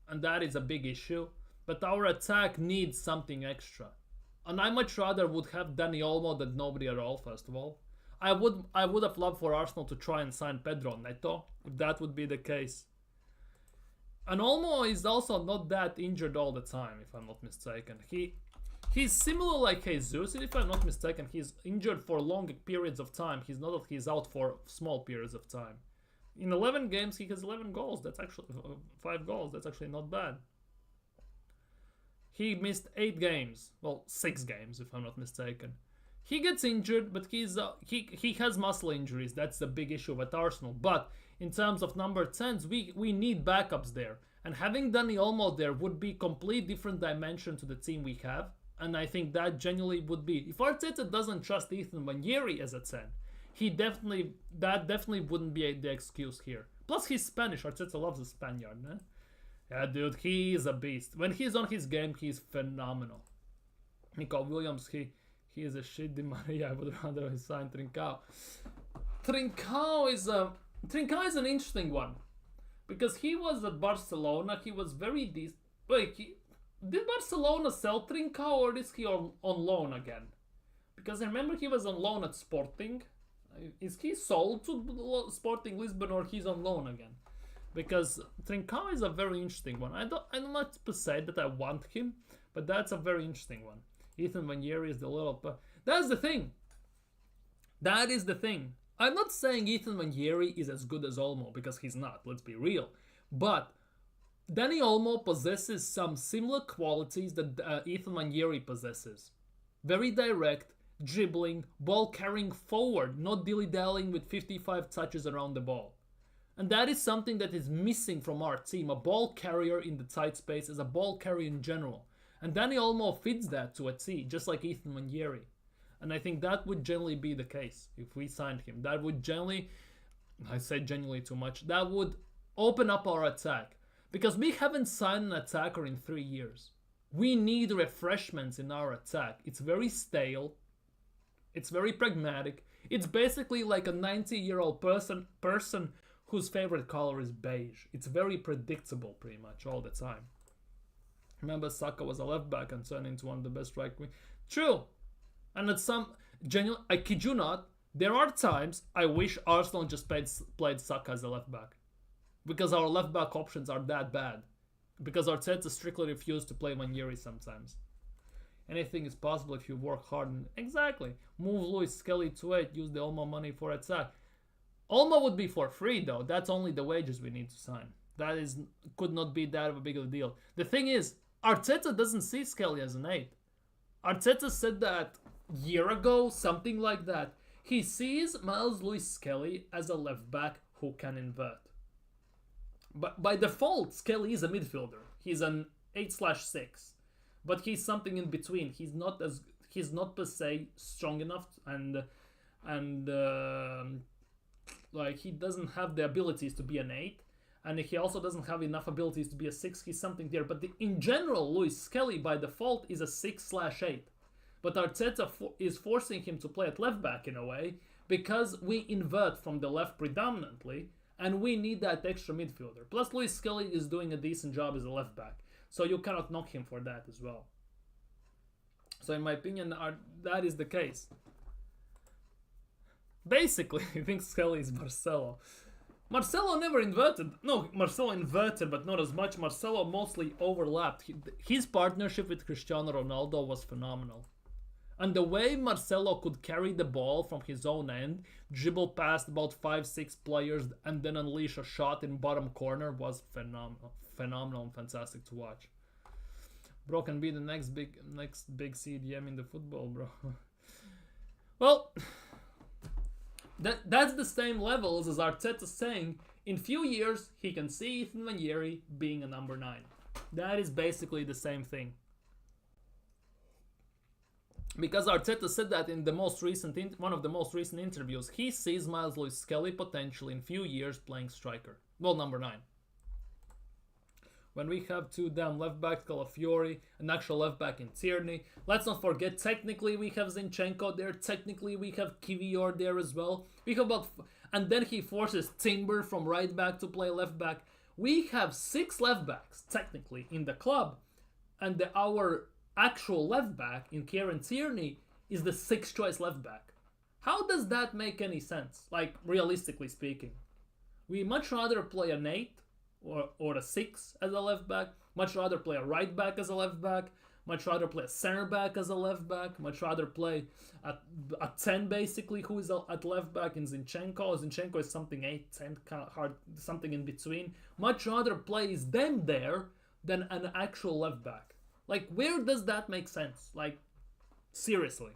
and that is a big issue. But our attack needs something extra. And I much rather would have Dani Olmo than nobody at all, first of all. I would have loved for Arsenal to try and sign Pedro Neto, if that would be the case. And Olmo is also not that injured all the time, if I'm not mistaken. He's similar like Jesus, if I'm not mistaken. He's injured for long periods of time. He's out for small periods of time. In 11 games, he has 11 goals. That's actually 5 goals. That's actually not bad. He missed 8 games. Well, 6 games, if I'm not mistaken. He gets injured, but he has muscle injuries. That's the big issue with Arsenal. But in terms of number 10s, we need backups there. And having Dani Olmo there would be complete different dimension to the team we have. And I think that genuinely would be. If Arteta doesn't trust Ethan Wannieri as a 10, that definitely wouldn't be the excuse here. Plus, he's Spanish. Arteta loves a Spaniard, man. Yeah, dude, he is a beast. When he's on his game, he's phenomenal. Nico Williams, he is a shit. Di Maria, I would rather sign Trincao. Trincao is an interesting one. Because he was at Barcelona, he was very decent. Wait, did Barcelona sell Trincao or is he on loan again? Because I remember he was on loan at Sporting. Is he sold to Sporting Lisbon or he's on loan again? Because Trincao is a very interesting one. I'm not to say that I want him, but that's a very interesting one. Ethan Vanieri is the little... That's the thing. That is the thing. I'm not saying Ethan Vanieri is as good as Olmo, because he's not, let's be real. But Dani Olmo possesses some similar qualities that Ethan Vanieri possesses. Very direct, dribbling, ball carrying forward, not dilly-dallying with 55 touches around the ball. And that is something that is missing from our team. A ball carrier in the tight space is a ball carrier in general. And Dani Olmo fits that to a T, just like Ethan Vanieri. And I think that would generally be the case if we signed him. That would generally, I said genuinely too much, that would open up our attack. Because we haven't signed an attacker in 3 years. We need refreshments in our attack. It's very stale. It's very pragmatic. It's basically like a 90-year-old person whose favorite color is beige. It's very predictable pretty much all the time. Remember, Saka was a left back and turned into one of the best right wing. True. And at some genuine, I kid you not, there are times I wish Arsenal just played Saka as a left back. Because our left back options are that bad. Because Arteta strictly refused to play Vanieri sometimes. Anything is possible if you work hard. Exactly. Move Luis Skelly to 8, use the Olmo money for attack. Olmo would be for free though. That's only the wages we need to sign. That could not be that of a big of a deal. The thing is, Arteta doesn't see Skelly as an 8. Arteta said that a year ago, something like that. He sees Miles Lewis Skelly as a left back who can invert. But by default, Skelly is a midfielder. He's an 8/6. But he's something in between. He's not per se strong enough and like he doesn't have the abilities to be an 8. And he also doesn't have enough abilities to be a 6. He's something there. But in general, Lewis Skelly by default is a 6/8. But Arteta is forcing him to play at left back in a way because we invert from the left predominantly and we need that extra midfielder. Plus, Lewis Skelly is doing a decent job as a left back. So you cannot knock him for that as well. So in my opinion, that is the case. Basically, I think Skelly is Marcelo. Marcelo never inverted. No, Marcelo inverted, but not as much. Marcelo mostly overlapped. His partnership with Cristiano Ronaldo was phenomenal. And the way Marcelo could carry the ball from his own end, dribble past about 5-6 players, and then unleash a shot in bottom corner was phenomenal. Phenomenal and fantastic to watch. Bro can be the next big CDM in the football, bro. Well, that's the same levels as Arteta saying in few years he can see Ethan Vanieri being a number 9. That is basically the same thing. Because Arteta said that in the one of the most recent interviews, he sees Miles Lewis Skelly potentially in few years playing striker. Well, number 9. When we have 2 damn left backs, Calafiori, an actual left back in Tierney. Let's not forget, technically we have Zinchenko there. Technically we have Kivior there as well. We have and then he forces Timber from right back to play left back. We have 6 left backs technically in the club, and our actual left back in Kieran Tierney is the 6th choice left back. How does that make any sense? Like, realistically speaking, we much rather play an 8 or a 6 as a left back, much rather play a right back as a left back, much rather play a center back as a left back, much rather play a 10 basically who is at left back in Zinchenko. Zinchenko is something 8, 10, kind of hard, something in between. Much rather plays them there than an actual left back. Like, where does that make sense? Like, seriously.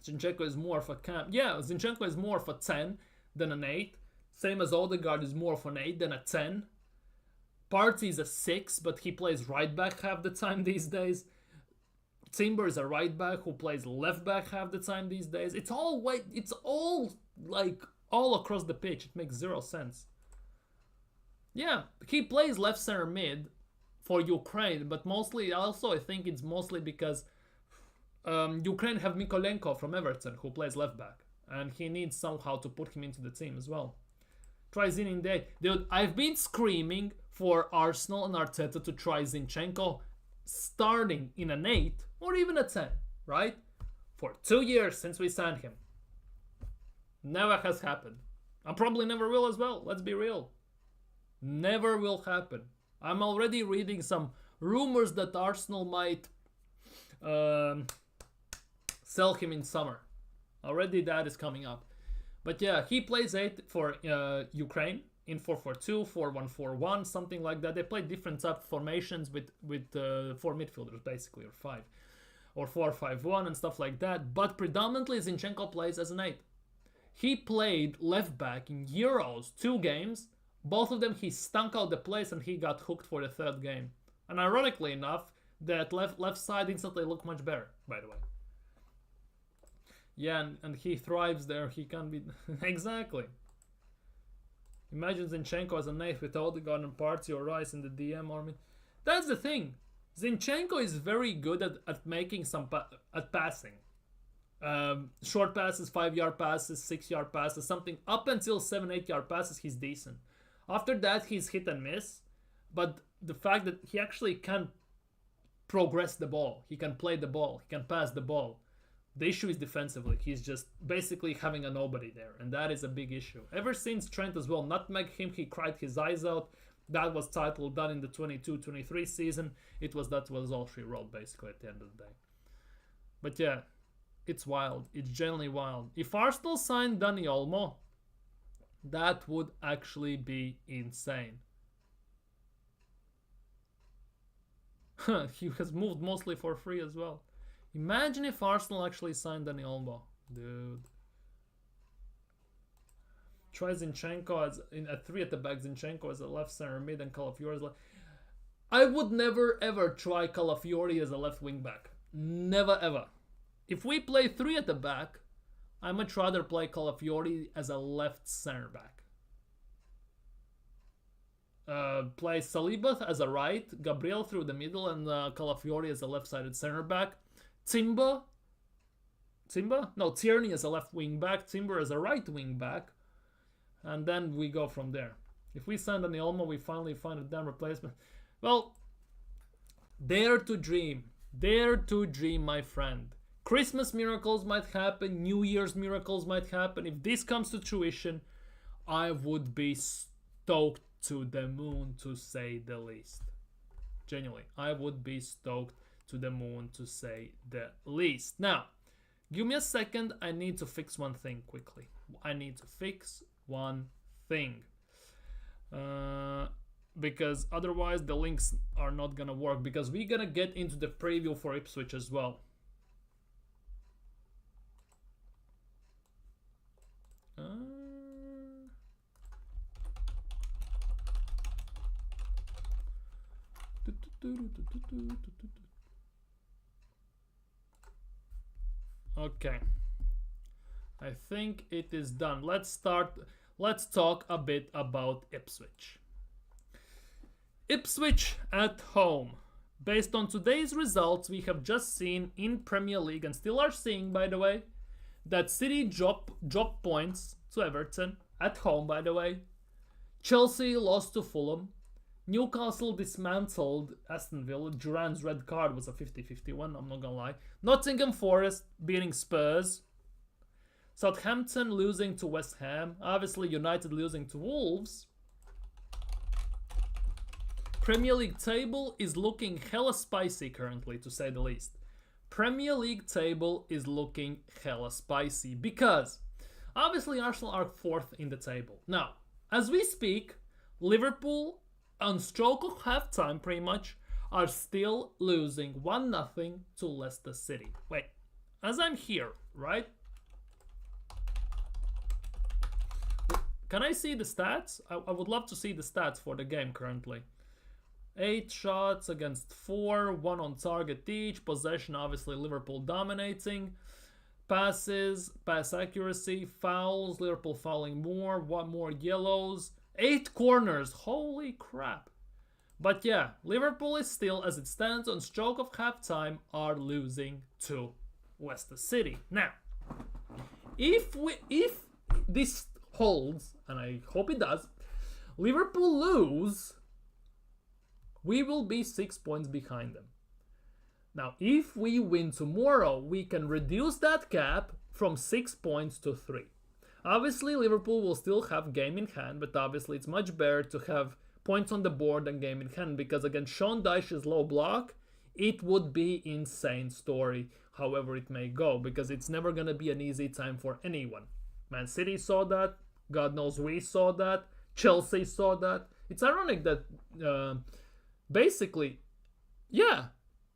Zinchenko is more of a Zinchenko is more of a 10 than an 8. Same as Odegaard is more of an 8 than a 10. Partey is a 6, but he plays right back half the time these days. Timber is a right back who plays left back half the time these days. It's all across the pitch. It makes zero sense. Yeah, he plays left center mid for Ukraine, but mostly also I think it's mostly because Ukraine have Mykolenko from Everton who plays left back, and he needs somehow to put him into the team as well. Try Zinchenko. Dude, I've been screaming for Arsenal and Arteta to try Zinchenko starting in an 8 or even a 10, right? For 2 years since we signed him. Never has happened. And probably never will as well, let's be real. Never will happen. I'm already reading some rumors that Arsenal might sell him in summer. Already that is coming up. But yeah, he plays 8 for Ukraine in 4-4-2, 4-1-4-1, something like that. They play different type of formations with 4 midfielders basically, or 5. Or 4-5-1 and stuff like that. But predominantly Zinchenko plays as an 8. He played left back in Euros 2 games. Both of them he stunk out the place and he got hooked for the 3rd game. And ironically enough, that left side instantly looked much better, by the way. Yeah, and he thrives there. He can be... Exactly. Imagine Zinchenko as an 8 with Odegaard and Partey or Rice in the DM army. That's the thing. Zinchenko is very good at making some... at passing. Short passes, 5-yard passes, 6-yard passes, something. Up until 7-8-yard passes, he's decent. After that, he's hit and miss. But the fact that he actually can progress the ball. He can play the ball. He can pass the ball. The issue is defensively. He's just basically having a nobody there. And that is a big issue. Ever since Trent as well nutmegged him, he cried his eyes out. That was title done in the 22-23 season. That was all she wrote basically at the end of the day. But yeah, it's wild. It's genuinely wild. If Arsenal signed Dani Olmo, that would actually be insane. He has moved mostly for free as well. Imagine if Arsenal actually signed Dani Olmo. Dude. Try Zinchenko as at 3 at the back, Zinchenko as a left center mid and Calafiori as left. I would never ever try Calafiori as a left wing back. Never ever. If we play 3 at the back, I much rather play Calafiori as a left center back. Play Saliba as a right, Gabriel through the middle, and Calafiori as a left-sided center back. Timber? No, Tierney as a left wing back, Timber as a right wing back, and then we go from there. If we sign Dani Olmo, we finally find a damn replacement. Well, dare to dream. Dare to dream, my friend. Christmas miracles might happen, New Year's miracles might happen. If this comes to fruition, I would be stoked to the moon, to say the least. Genuinely, I would be stoked to the moon, to say the least. Now, give me a second. I need to fix one thing quickly. I need to fix one thing. Because otherwise the links are not gonna work. Because we're gonna get into the preview for Ipswich as well. Okay, I think it is done. Let's talk a bit about Ipswich. Ipswich at home. Based on today's results, we have just seen in Premier League, and still are seeing, by the way, that City drop points to Everton at home, by the way. Chelsea lost to Fulham. Newcastle dismantled Aston Villa. Duran's red card was a 50-51, I'm not gonna lie. Nottingham Forest beating Spurs. Southampton losing to West Ham. Obviously United losing to Wolves. Premier League table is looking hella spicy currently, to say the least. Premier League table is looking hella spicy because obviously Arsenal are 4th in the table. Now, as we speak, Liverpool on stroke of halftime pretty much are still losing 1-0 to Leicester City. Wait, as I'm here, right? Can I see the stats? I would love to see the stats for the game currently. 8 shots against 4, 1 on target each. Possession, obviously Liverpool dominating. Passes, pass accuracy, fouls, Liverpool fouling more, 1 more yellows. 8 corners, holy crap. But yeah, Liverpool is still, as it stands on stroke of halftime, are losing to Leicester City. Now, if this holds, and I hope it does, Liverpool lose, we will be 6 points behind them. Now, if we win tomorrow, we can reduce that gap from 6 points to 3. Obviously, Liverpool will still have game in hand, but obviously it's much better to have points on the board than game in hand, because against Sean Dyche's low block, it would be insane story, however it may go, because it's never going to be an easy time for anyone. Man City saw that, God knows we saw that, Chelsea saw that. It's ironic that basically, yeah,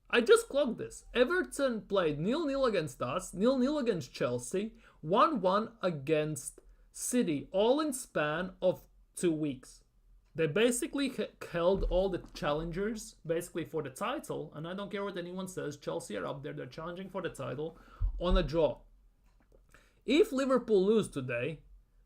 I just clocked this. Everton played 0-0 against us, 0-0 against Chelsea, 1-1 against City, all in span of 2 weeks. They basically held all the challengers basically for the title, and I don't care what anyone says, Chelsea are up there, they're challenging for the title, on a draw. If Liverpool lose today,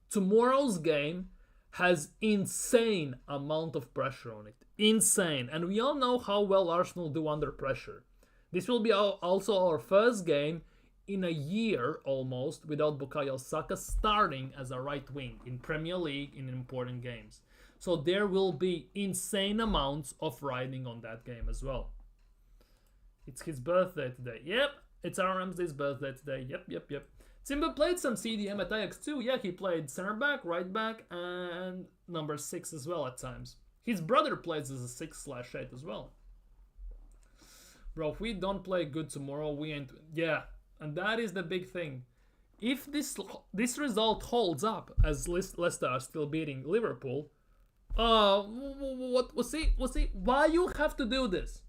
tomorrow's game has insane amount of pressure on it. Insane. And we all know how well Arsenal do under pressure. This will be also our first game in a year almost without Bukayo Saka starting as a right wing in Premier League in important games. So there will be insane amounts of riding on that game as well. It's his birthday today. Yep, it's Ramsey's birthday today. Yep. Simba played some CDM at Ajax too. Yeah, he played center back, right back, and number 6 as well at times. His brother plays as a 6/8 as well. Bro, if we don't play good tomorrow, we ain't... Yeah, and that is the big thing. If this result holds up, as Leicester are still beating Liverpool, we'll see. Why you have to do this?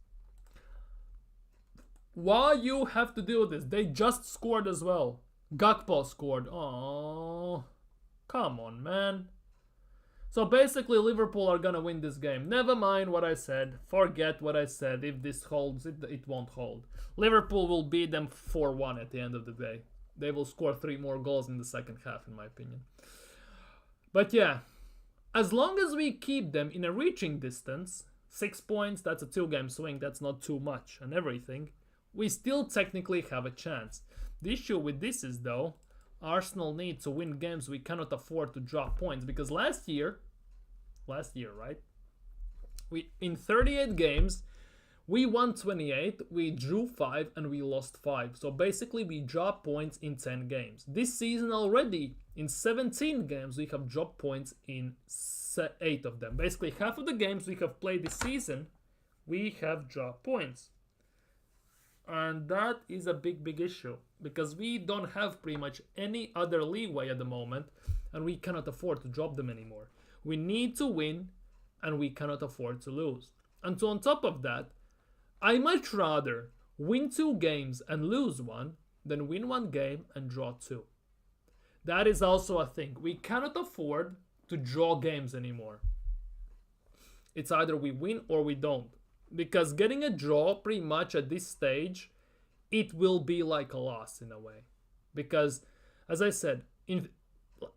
Why you have to do this? They just scored as well. Gakpo scored. Oh, come on, man. So basically, Liverpool are gonna win this game. Never mind what I said. Forget what I said. If this holds, it won't hold. Liverpool will beat them 4-1 at the end of the day. They will score 3 more goals in the second half, in my opinion. But yeah, as long as we keep them in a reaching distance, 6 points, that's a 2-game swing, that's not too much and everything, we still technically have a chance. The issue with this is, though, Arsenal need to win games we cannot afford to drop points, because last year, right? In 38 games, we won 28, we drew 5, and we lost 5. So basically, we dropped points in 10 games. This season already, in 17 games, we have dropped points in 8 of them. Basically, half of the games we have played this season, we have dropped points. And that is a big issue, because we don't have pretty much any other leeway at the moment, and we cannot afford to drop them anymore. We need to win, and we cannot afford to lose. And so on top of that, I much rather win 2 games and lose 1 than win 1 game and draw 2. That is also a thing. We cannot afford to draw games anymore. It's either we win or we don't. Because getting a draw pretty much at this stage, it will be like a loss in a way. Because, as I said,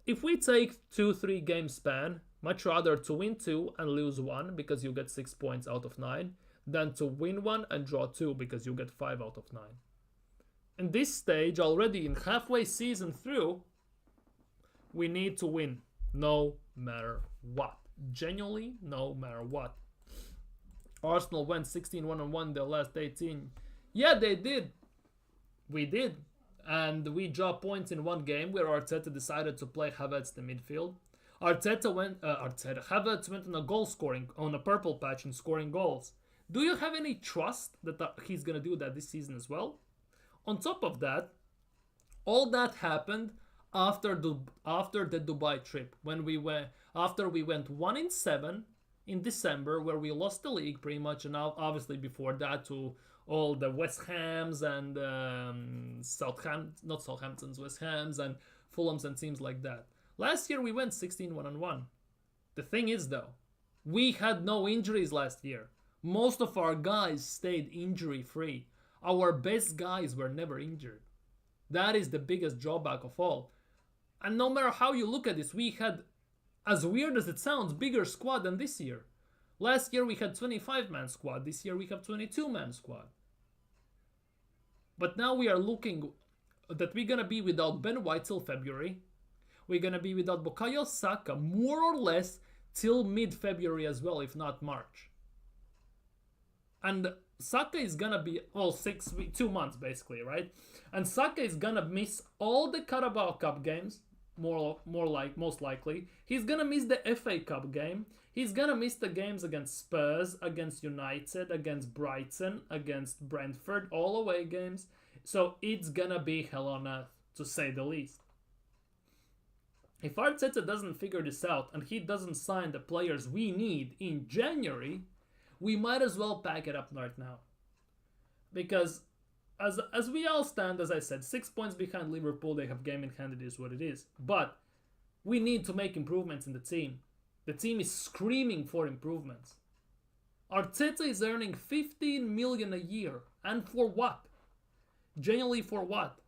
if we take 2-3 game span, much rather to win 2 and lose 1 because you get 6 points out of 9, than to win 1 and draw 2 because you get 5 out of 9. In this stage, already in halfway season through, we need to win no matter what. Genuinely, no matter what. Arsenal went 16-1-1 their last 18. Yeah, they did. We did. And we dropped points in 1 game where Arteta decided to play Havertz the midfield. Havertz went on a goal scoring, on a purple patch and scoring goals. Do you have any trust that he's going to do that this season as well? On top of that, all that happened after the Dubai trip, after we went 1-7 in December, where we lost the league pretty much, and obviously before that to all the West Hams and West Hams and Fulhams and teams like that. Last year we went 16-1-1. The thing is, though, we had no injuries last year. Most of our guys stayed injury free. Our best guys were never injured. That is the biggest drawback of all. And no matter how you look at this, we had, as weird as it sounds, bigger squad than this year. Last year we had 25-man squad. This year we have 22-man squad. But now we are looking that we're going to be without Ben White till February. We're gonna be without Bukayo Saka more or less till mid-February as well, if not March. And Saka is gonna be 2 months basically, right? And Saka is gonna miss all the Carabao Cup games, most likely. He's gonna miss the FA Cup game. He's gonna miss the games against Spurs, against United, against Brighton, against Brentford, all away games. So it's gonna be hell on earth, to say the least. If Arteta doesn't figure this out and he doesn't sign the players we need in January, we might as well pack it up right now. Because as we all stand, as I said, 6 points behind Liverpool, they have game in hand, it is what it is. But we need to make improvements in the team. The team is screaming for improvements. Arteta is earning 15 million a year. And for what? Genuinely for what?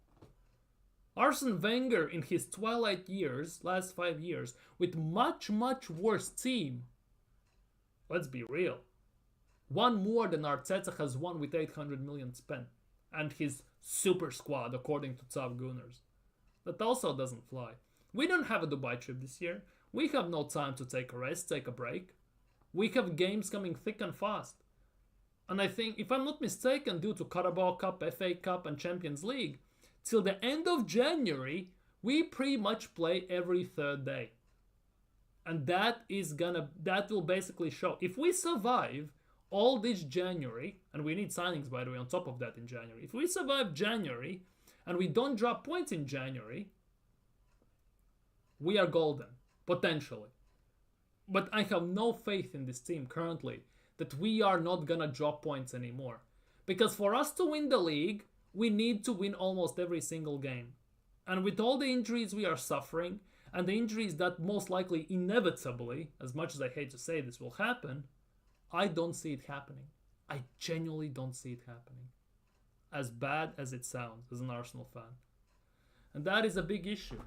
Arsene Wenger in his twilight years, last 5 years, with much worse team. Let's be real. One more than Arteta has won with 800 million spent. And his super squad, according to Top Gunners. That also doesn't fly. We don't have a Dubai trip this year. We have no time to take a rest, take a break. We have games coming thick and fast. And I think, if I'm not mistaken, due to Carabao Cup, FA Cup and Champions League, till the end of January, we pretty much play every third day. And that will basically show. If we survive all this January, and we need signings, by the way, on top of that in January. If we survive January, and we don't drop points in January, we are golden, potentially. But I have no faith in this team currently that we are not gonna drop points anymore. Because for us to win the league, we need to win almost every single game. And with all the injuries we are suffering, and the injuries that most likely inevitably, as much as I hate to say this, will happen, I don't see it happening. I genuinely don't see it happening. As bad as it sounds as an Arsenal fan. And that is a big issue.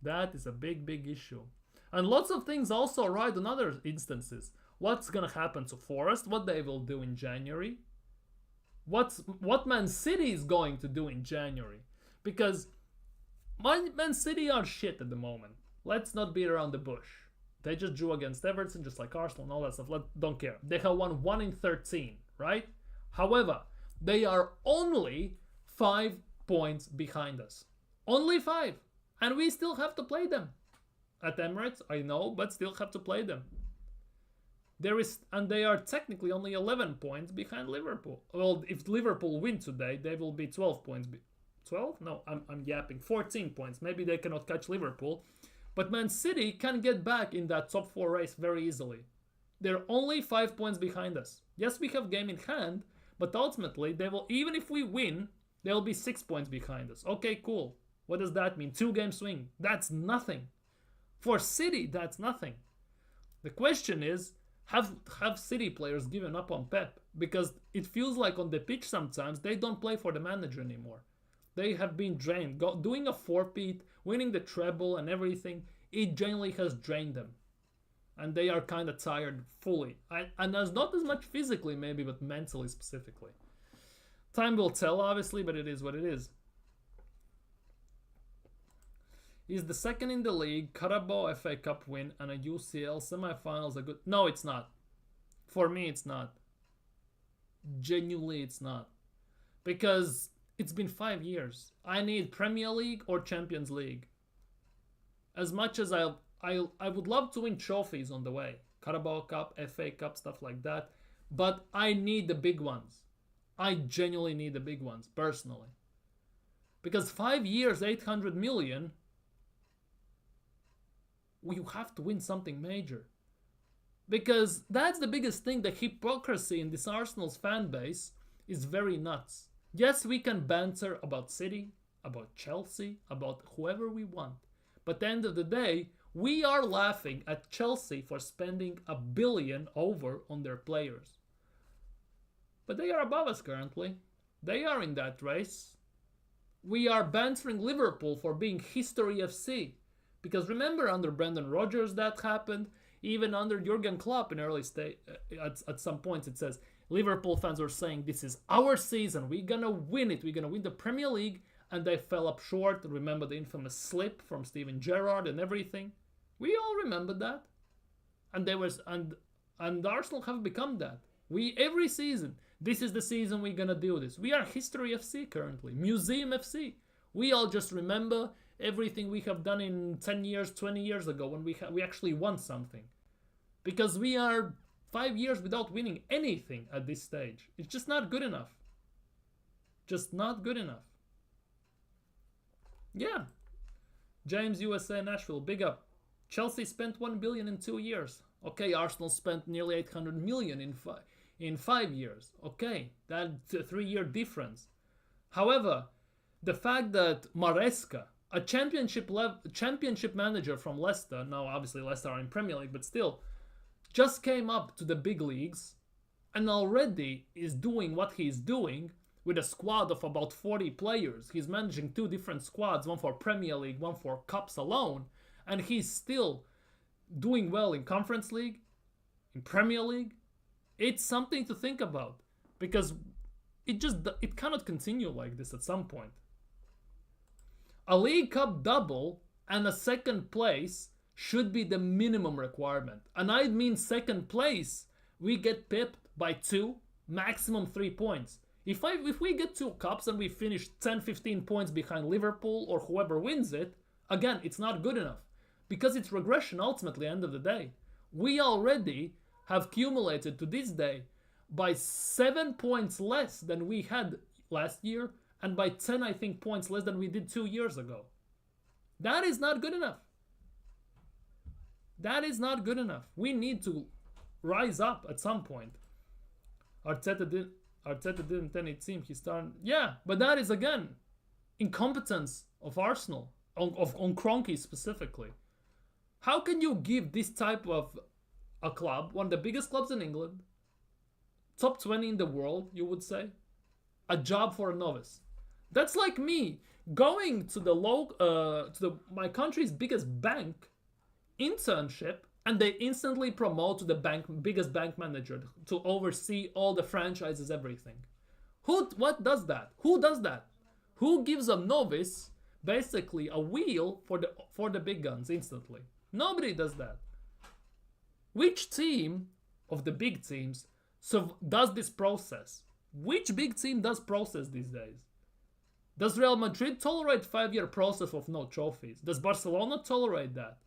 That is a big issue. And lots of things also right on other instances. What's going to happen to Forest? What they will do in January? What Man City is going to do in January? Because Man City are shit at the moment. Let's not beat around the bush. They just drew against Everton, just like Arsenal and all that stuff. Don't care. They have won 1 in 13, right? However, they are only 5 points behind us. Only 5. And we still have to play them. At Emirates, I know, but still have to play them. And they are technically only 11 points behind Liverpool. Well, if Liverpool win today, they will be 12 points. 12? No, I'm yapping. 14 points. Maybe they cannot catch Liverpool. But Man City can get back in that top 4 race very easily. They're only 5 points behind us. Yes, we have game in hand, but ultimately, they will, even if we win, they'll be 6 points behind us. Okay, cool. What does that mean? 2-game swing. That's nothing. For City, that's nothing. The question is, have City players given up on Pep? Because it feels like on the pitch sometimes, they don't play for the manager anymore. They have been drained. Doing a forfeit, winning the treble and everything, it genuinely has drained them. And they are kind of tired fully. And there's not as much physically maybe, but mentally specifically. Time will tell, obviously, but it is what it is. Is the second in the league, Carabao FA Cup win, and a UCL semi-finals a good... No, it's not. For me, it's not. Genuinely, it's not. Because it's been 5 years. I need Premier League or Champions League. As much as I would love to win trophies on the way. Carabao Cup, FA Cup, stuff like that. But I need the big ones. I genuinely need the big ones, personally. Because 5 years, 800 million... you have to win something major. Because that's the biggest thing. The hypocrisy in this Arsenal's fan base is very nuts. Yes, we can banter about City, about Chelsea, about whoever we want. But at the end of the day, we are laughing at Chelsea for spending $1 billion over on their players. But they are above us currently. They are in that race. We are bantering Liverpool for being History FC. Because remember, under Brendan Rodgers that happened. Even under Jurgen Klopp in early stage, at some points it says, Liverpool fans are saying this is our season. We're going to win it. We're going to win the Premier League and they fell up short. Remember the infamous slip from Steven Gerrard and everything? We all remember that. And Arsenal have become that. Every season, this is the season we're gonna do this. We are History FC currently, Museum FC. We all just remember everything we have done in 10 years, 20 years ago when we actually won something. Because we are 5 years without winning anything at this stage. It's just not good enough. Just not good enough. Yeah. James USA Nashville, big up. Chelsea spent 1 billion in 2 years. Okay, Arsenal spent nearly 800 million in 5 years. Okay, that's a 3-year difference. However, the fact that Maresca, a championship manager from Leicester, now obviously Leicester are in Premier League, but still, just came up to the big leagues and already is doing what he's doing with a squad of about 40 players. He's managing 2 different squads, one for Premier League, one for Cups alone, and he's still doing well in Conference League, in Premier League. It's something to think about, because it cannot continue like this at some point. A League Cup double and a second place should be the minimum requirement. And I mean second place, we get pipped by 2, maximum 3 points. If we get 2 cups and we finish 10-15 points behind Liverpool or whoever wins it, again, it's not good enough. Because it's regression ultimately at the end of the day. We already have accumulated to this day by 7 points less than we had last year, and by 10, I think, points less than we did 2 years ago. That is not good enough. That is not good enough. We need to rise up at some point. Arteta didn't any team. He started. Yeah, but that is, again, incompetence of Arsenal, on Kroenke specifically. How can you give this type of a club, one of the biggest clubs in England, top 20 in the world, you would say, a job for a novice? That's like me going to my country's biggest bank internship, and they instantly promote to the biggest bank manager to oversee all the franchises, everything. What does that? Who does that? Who gives a novice basically a wheel for the big guns instantly? Nobody does that. Which team of the big teams does this process? Which big team does process these days? Does Real Madrid tolerate 5-year process of no trophies? Does Barcelona tolerate that?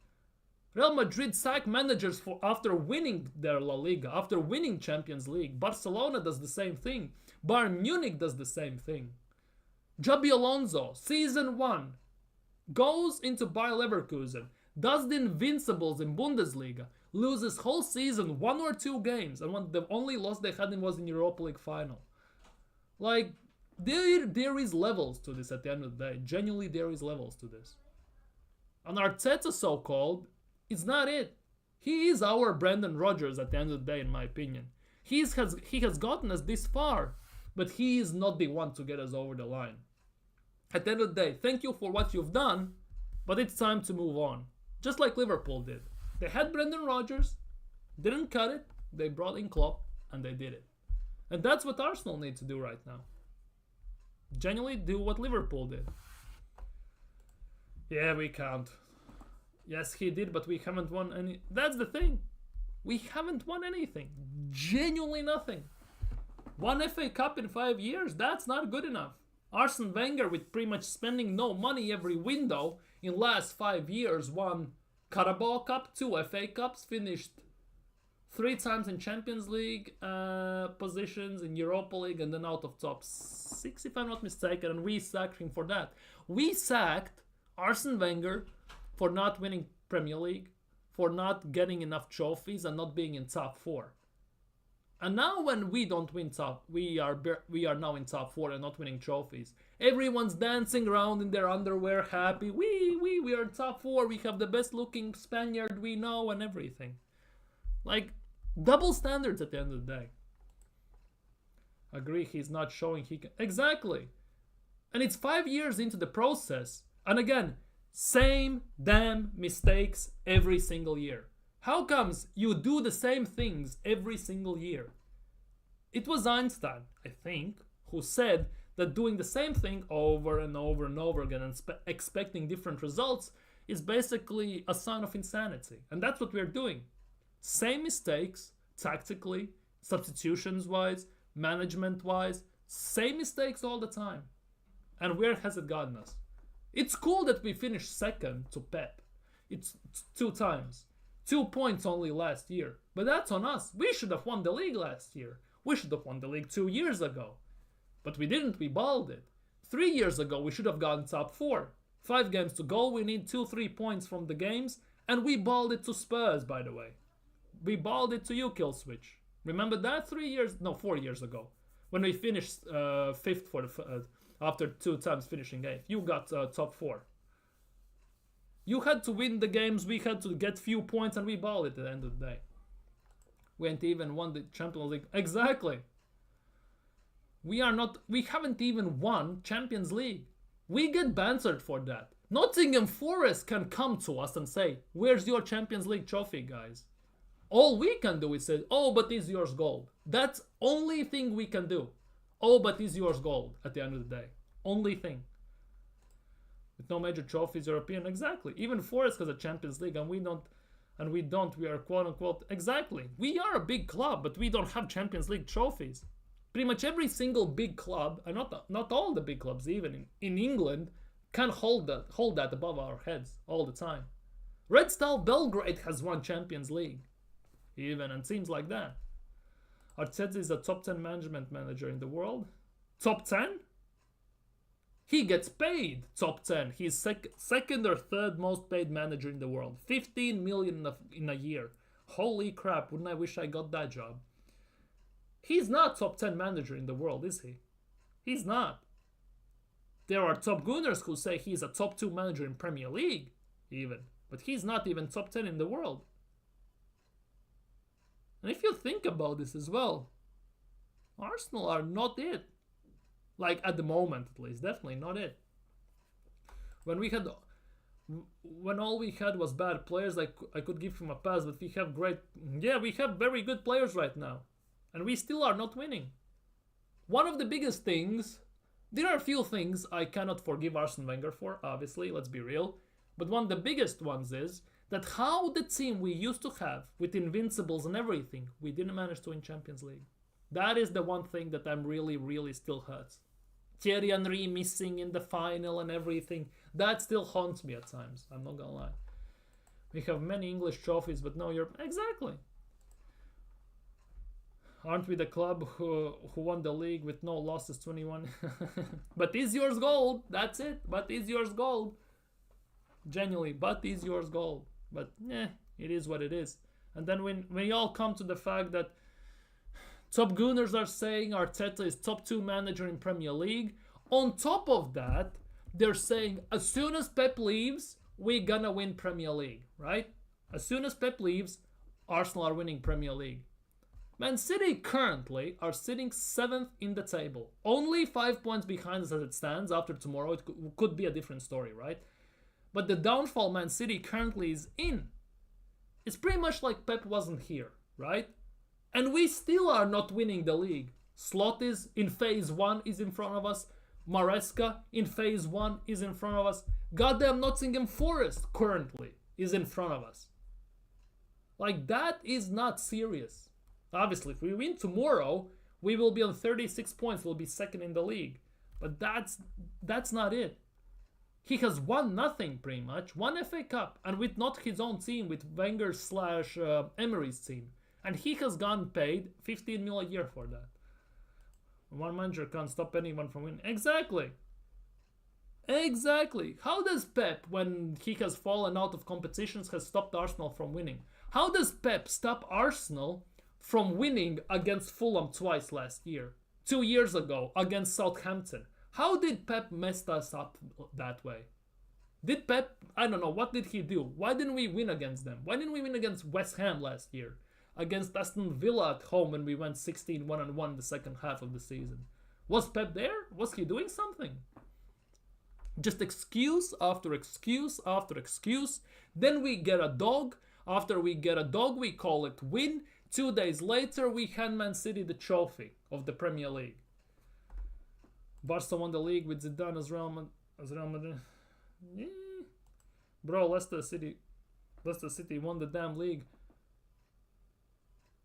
Real Madrid sack managers after winning their La Liga, after winning Champions League. Barcelona does the same thing. Bayern Munich does the same thing. Xabi Alonso, season 1, goes into Bayer Leverkusen, does the Invincibles in Bundesliga, loses whole season 1 or 2 games, and the only loss they had was in Europa League final. Like, there is levels to this at the end of the day. Genuinely, there is levels to this. And Arteta, so-called, is not it. He is our Brendan Rodgers at the end of the day, in my opinion. He has gotten us this far, but he is not the one to get us over the line. At the end of the day, thank you for what you've done, but it's time to move on. Just like Liverpool did. They had Brendan Rodgers, didn't cut it, they brought in Klopp, and they did it. And that's what Arsenal need to do right now. Genuinely do what Liverpool did. Yeah, we can't. Yes, he did, but we haven't won any. That's the thing. We haven't won anything. Genuinely nothing. 1 FA Cup in 5 years, that's not good enough. Arsene Wenger, with pretty much spending no money every window in last 5 years, won Carabao Cup, 2 FA Cups, finished 3 times in Champions League positions, in Europa League, and then out of top 6, if I'm not mistaken, and we sacked him for that. We sacked Arsene Wenger for not winning Premier League, for not getting enough trophies, and not being in top 4. And now when we don't win we are now in top 4 and not winning trophies. Everyone's dancing around in their underwear, happy. We are in top 4. We have the best looking Spaniard we know and everything. Like, double standards at the end of the day. Agree, he's not showing he can. Exactly. And it's 5 years into the process. And again, same damn mistakes every single year. How comes you do the same things every single year? It was Einstein, I think, who said that doing the same thing over and over and over again and expecting different results is basically a sign of insanity. And that's what we're doing. Same mistakes, tactically, substitutions-wise, management-wise, same mistakes all the time. And where has it gotten us? It's cool that we finished second to Pep. It's 2 times. 2 points only last year. But that's on us. We should have won the league last year. We should have won the league 2 years ago. But we didn't, we balled it. 3 years ago, we should have gotten top 4. 5 games to go, we need 2-3 points from the games. And we balled it to Spurs, by the way. We balled it to you, Killswitch. Remember that 4 years ago. When we finished 5th for the after 2 times finishing 8th. You got top 4. You had to win the games, we had to get few points, and we balled it at the end of the day. We ain't even won the Champions League. Exactly. We haven't even won Champions League. We get bantered for that. Nottingham Forest can come to us and say, where's your Champions League trophy, guys? All we can do is say, oh, but is yours gold. That's only thing we can do. Oh, but is yours gold at the end of the day. Only thing. With no major trophies European, exactly. Even Forest has a Champions League and we don't, we are quote unquote, exactly. We are a big club, but we don't have Champions League trophies. Pretty much every single big club, and not all the big clubs even in England, can hold that above our heads all the time. Red Star Belgrade has won Champions League. Even, and seems like that. Arteta is a top 10 management manager in the world. Top 10? He gets paid top 10. He's second or third most paid manager in the world. 15 million in a year. Holy crap, wouldn't I wish I got that job? He's not top 10 manager in the world, is he? He's not. There are top Gunners who say he's a top 2 manager in Premier League, even. But he's not even top 10 in the world. And if you think about this as well, Arsenal are not it. Like at the moment at least, definitely not it. When all we had was bad players, I could give him a pass, but we have we have very good players right now. And we still are not winning. One of the biggest things, there are a few things I cannot forgive Arsene Wenger for, obviously, let's be real. But one of the biggest ones is that how the team we used to have with Invincibles and everything, we didn't manage to win Champions League. That is the one thing that I'm really, really still hurts. Thierry Henry missing in the final and everything, that still haunts me at times, I'm not gonna lie. We have many English trophies, but no Europe. Exactly. Aren't we the club who won the league with no losses, 21? But is yours gold? That's it. But is yours gold? Genuinely, but is yours gold? But it is what it is. And then when we all come to the fact that top Gunners are saying Arteta is top 2 manager in Premier League, on top of that, they're saying as soon as Pep leaves, we're gonna win Premier League, right? As soon as Pep leaves, Arsenal are winning Premier League. Man City currently are sitting 7th in the table. Only 5 points behind us as it stands. After tomorrow, it could be a different story, right? But the downfall Man City currently is in. It's pretty much like Pep wasn't here, right? And we still are not winning the league. Slot is in phase 1 is in front of us. Maresca in phase 1 is in front of us. Goddamn Nottingham Forest currently is in front of us. Like, that is not serious. Obviously, if we win tomorrow, we will be on 36 points. We'll be second in the league. But that's not it. He has won nothing, pretty much. One FA Cup, and with not his own team, with Wenger / Emery's team. And he has gone paid 15 mil a year for that. One manager can't stop anyone from winning. Exactly. Exactly. How does Pep, when he has fallen out of competitions, has stopped Arsenal from winning? How does Pep stop Arsenal from winning against Fulham twice last year? 2 years ago against Southampton. How did Pep mess us up that way? Did Pep, I don't know, what did he do? Why didn't we win against them? Why didn't we win against West Ham last year? Against Aston Villa at home when we went 16-1-1 the second half of the season? Was Pep there? Was he doing something? Just excuse after excuse after excuse. Then we get a dog. After we get a dog, we call it win. 2 days later, we hand Man City the trophy of the Premier League. Barca won the league with Zidane as Real Madrid. Yeah. Bro, Leicester City won the damn league.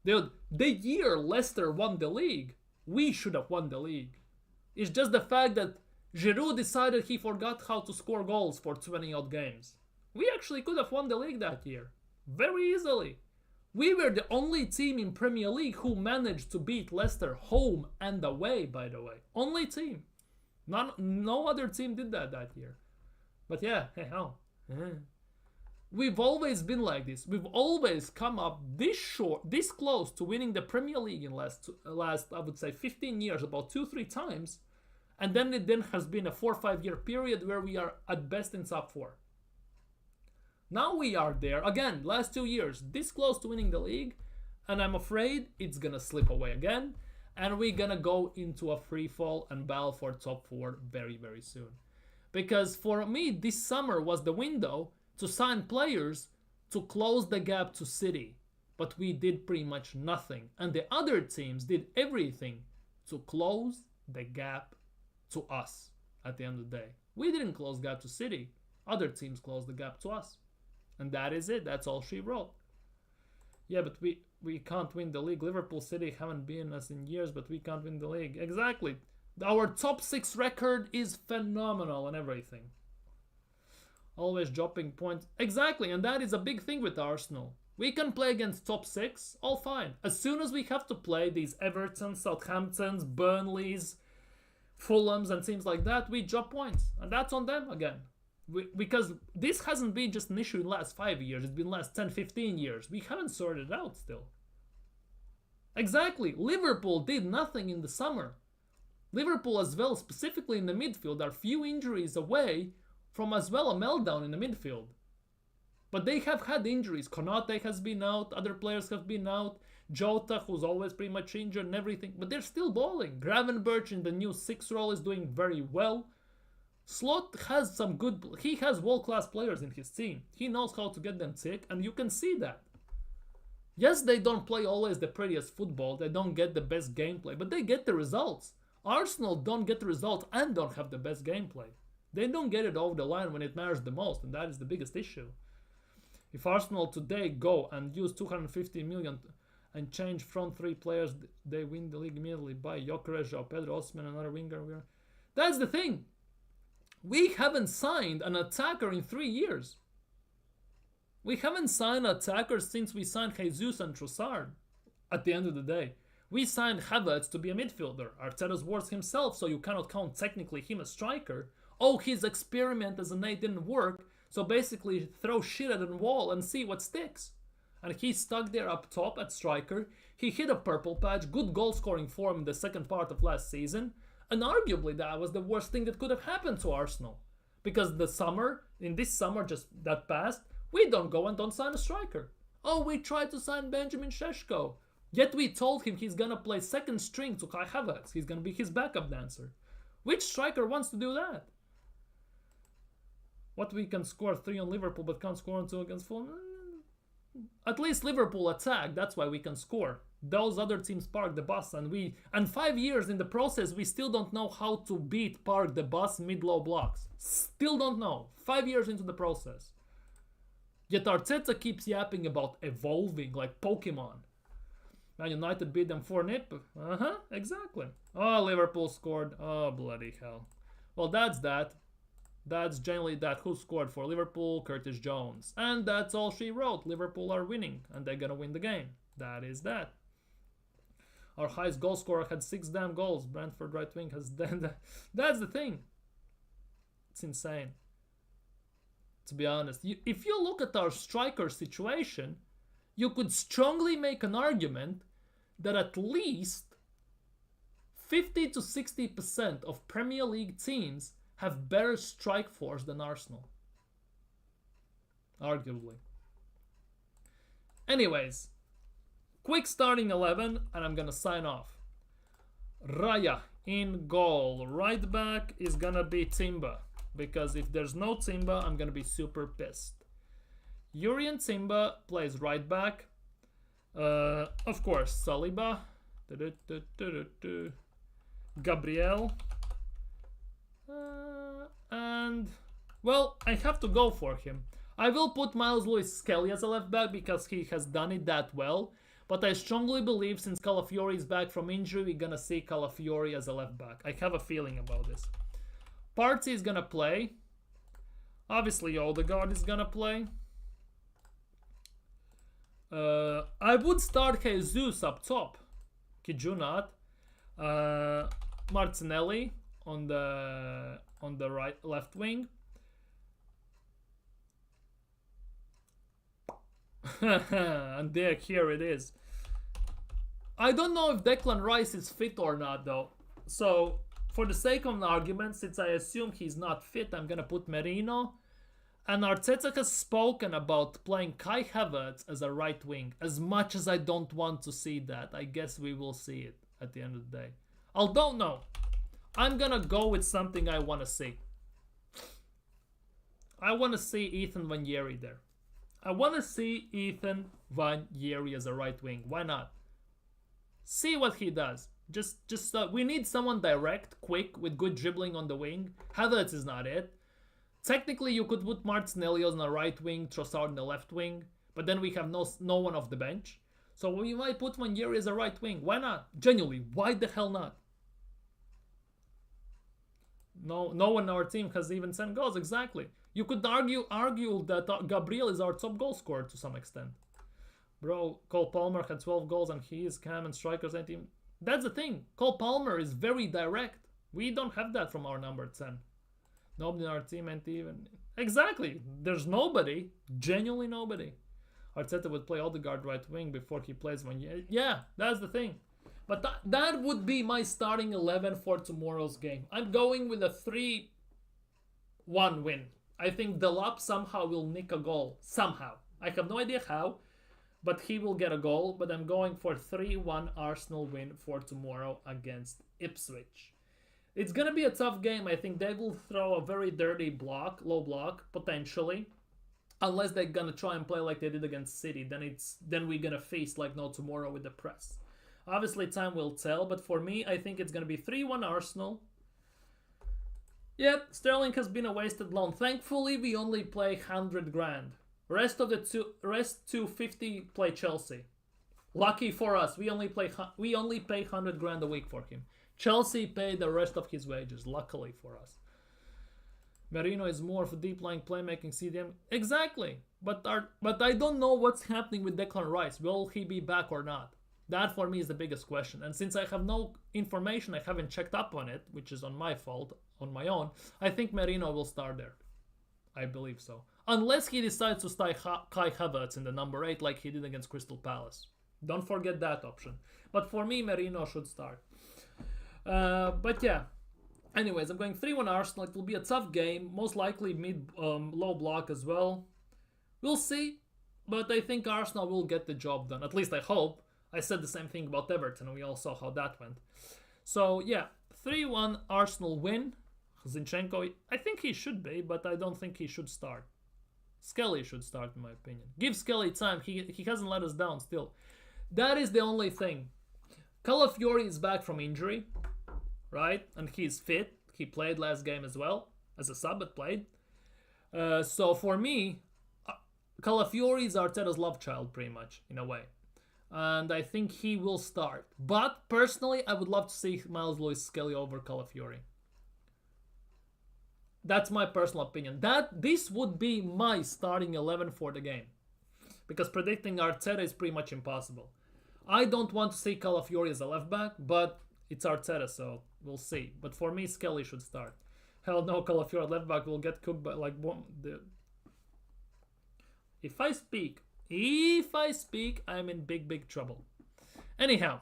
Dude, the year Leicester won the league, we should have won the league. It's just the fact that Giroud decided he forgot how to score goals for 20 odd games. We actually could have won the league that year. Very easily. We were the only team in Premier League who managed to beat Leicester home and away, by the way. Only team. No other team did that year. But yeah, hey how? We've always been like this. We've always come up this close to winning the Premier League in last I would say 15 years, about 2-3 times. And then it has been a 4-5 year period where we are at best in sub 4. Now we are there, again, last 2 years, this close to winning the league, and I'm afraid it's gonna slip away again, and we're gonna go into a free fall and battle for top 4 very, very soon. Because for me, this summer was the window to sign players to close the gap to City, but we did pretty much nothing, and the other teams did everything to close the gap to us at the end of the day. We didn't close the gap to City, other teams closed the gap to us. And that is it. That's all she wrote. Yeah, but we can't win the league. Liverpool City haven't been us in years, but we can't win the league. Exactly. Our top 6 record is phenomenal and everything. Always dropping points. Exactly, and that is a big thing with Arsenal. We can play against top 6, all fine. As soon as we have to play these Evertons, Southamptons, Burnleys, Fulhams and teams like that, we drop points. And that's on them again. Because this hasn't been just an issue in the last 5 years, it's been last 10-15 years. We haven't sorted it out still. Exactly, Liverpool did nothing in the summer. Liverpool as well, specifically in the midfield, are few injuries away from as well a meltdown in the midfield. But they have had injuries. Konate has been out, other players have been out, Jota, who's always pretty much injured and everything, but they're still balling. Gravenberch in the new 6 role is doing very well. Slot has some he has world-class players in his team. He knows how to get them tick, and you can see that. Yes, they don't play always the prettiest football, they don't get the best gameplay, but they get the results. Arsenal don't get the results and don't have the best gameplay. They don't get it over the line when it matters the most, and that is the biggest issue. If Arsenal today go and use 250 million and change front 3 players, they win the league immediately. Buy Gyökeres, João Pedro, Osimhen, another winger. That's the thing. We haven't signed an attacker in 3 years. We haven't signed attackers since we signed Jesus and Trossard. At the end of the day, we signed Havertz to be a midfielder. Arteta's words himself, so you cannot count technically him a striker. Oh, his experiment as an 8 didn't work, so basically throw shit at the wall and see what sticks. And he stuck there up top at striker. He hit a purple patch, good goal scoring form in the second part of last season. And arguably that was the worst thing that could have happened to Arsenal. Because in this summer just that passed, we don't go and don't sign a striker. Oh, we tried to sign Benjamin Šeško. Yet we told him he's gonna play second string to Kai Havertz. He's gonna be his backup dancer. Which striker wants to do that? What, we can score 3 on Liverpool but can't score on 2 against Fulham? At least Liverpool attack, that's why we can score. Those other teams park the bus, and 5 years in the process we still don't know how to beat park the bus mid-low blocks. Still don't know. 5 years into the process. Yet Arteta keeps yapping about evolving like Pokemon. Man United beat them 4-0. Exactly. Oh, Liverpool scored. Oh, bloody hell. Well, that's that. That's generally that. Who scored for Liverpool? Curtis Jones. And that's all she wrote. Liverpool are winning, and they're gonna win the game. That is that. Our highest goal scorer had 6 damn goals. Brentford right wing has done. That's the thing. It's insane. To be honest, if you look at our striker situation, you could strongly make an argument that at least 50 to 60% of Premier League teams have better strike force than Arsenal. Arguably. Anyways, quick starting 11 and I'm gonna sign off. Raya in goal. Right back is gonna be Timber, because if there's no Timber, I'm gonna be super pissed. Jurrien Timber plays right back. Of course, Saliba. Gabriel. And, well, I have to go for him. I will put Miles Lewis-Skelly as a left back because he has done it that well. But I strongly believe since Calafiori is back from injury, we're gonna see Calafiori as a left back. I have a feeling about this. Partey is gonna play. Obviously, Odegaard is gonna play. I would start Jesus up top. Could you not? Martinelli on the left wing. And here it is. I don't know if Declan Rice is fit or not though. So for the sake of an argument, since I assume he's not fit, I'm gonna put Merino. And Arteta has spoken about playing Kai Havertz as a right wing. As much as I don't want to see that, I guess we will see it at the end of the day. Although no, I'm gonna go with something I want to see. I want to see Ethan Vanieri there. I want to see Ethan Vanieri as a right wing. Why not? See what he does. Just we need someone direct, quick, with good dribbling on the wing. Havertz is not it. Technically, you could put Martinelli on the right wing, Trossard on the left wing, but then we have no one off the bench. So we might put Vanieri as a right wing. Why not? Genuinely, why the hell not? No one on our team has even 10 goals, exactly. You could argue that Gabriel is our top goal scorer to some extent. Bro, Cole Palmer had 12 goals and he is calm and strikers ain't even... That's the thing. Cole Palmer is very direct. We don't have that from our number 10. Nobody in our team ain't even... Exactly. There's nobody. Genuinely nobody. Arteta would play Odegaard right wing before he plays when... Yeah, that's the thing. But that would be my starting 11 for tomorrow's game. I'm going with a 3-1 win. I think Delap somehow will nick a goal. Somehow. I have no idea how, but he will get a goal. But I'm going for 3-1 Arsenal win for tomorrow against Ipswich. It's going to be a tough game. I think they will throw a very dirty block, low block, potentially. Unless they're going to try and play like they did against City. Then we're going to face like no tomorrow with the press. Obviously, time will tell. But for me, I think it's going to be 3-1 Arsenal. Yep, Sterling has been a wasted loan. Thankfully, we only play 100 grand. Rest 250 play Chelsea. Lucky for us, we only pay 100 grand a week for him. Chelsea pay the rest of his wages. Luckily for us. Merino is more of a deep lying playmaking CDM. Exactly, but I don't know what's happening with Declan Rice. Will he be back or not? That for me is the biggest question. And since I have no information, I haven't checked up on it, which is on my fault, on my own, I think Merino will start there. I believe so. Unless he decides to start Kai Havertz in the number 8 like he did against Crystal Palace. Don't forget that option. But for me, Merino should start. But yeah. Anyways, I'm going 3-1 Arsenal. It will be a tough game. Most likely low block as well. We'll see. But I think Arsenal will get the job done. At least I hope. I said the same thing about Everton. We all saw how that went. So yeah, 3-1 Arsenal win. Zinchenko, I think he should be, but I don't think he should start. Skelly should start in my opinion. Give Skelly time. He hasn't let us down still. That is the only thing. Calafiori is back from injury, right? And he's fit. He played last game as well. As a sub, but played. So for me, Calafiori is Arteta's love child pretty much, in a way. And I think he will start. But personally, I would love to see Miles Lewis-Skelly over Calafiori. That's my personal opinion. This would be my starting 11 for the game. Because predicting Arteta is pretty much impossible. I don't want to see Calafiori as a left back, but it's Arteta, so we'll see. But for me, Skelly should start. Hell no, Calafiori left back will get cooked by like... If I speak, I'm in big trouble. Anyhow,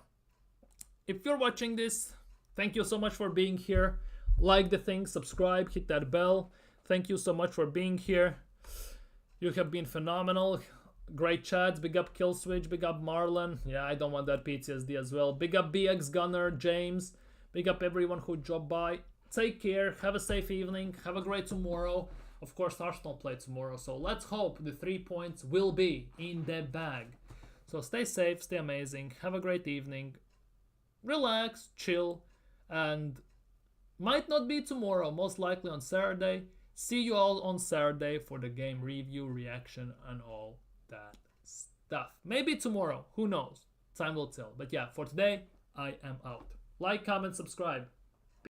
if you're watching this, thank you so much for being here. Like the thing, subscribe, hit that bell. Thank you so much for being here. You have been phenomenal. Great chats. Big up Killswitch. Big up Marlon. Yeah, I don't want that PTSD as well. Big up BX Gunner, James. Big up everyone who dropped by. Take care. Have a safe evening. Have a great tomorrow. Of course, Arsenal play tomorrow. So let's hope the 3 points will be in the bag. So stay safe. Stay amazing. Have a great evening. Relax. Chill. And... Might not be tomorrow, most likely on Saturday. See you all on Saturday for the game review, reaction, and all that stuff. Maybe tomorrow, who knows? Time will tell. But yeah, for today, I am out. Like, comment, subscribe.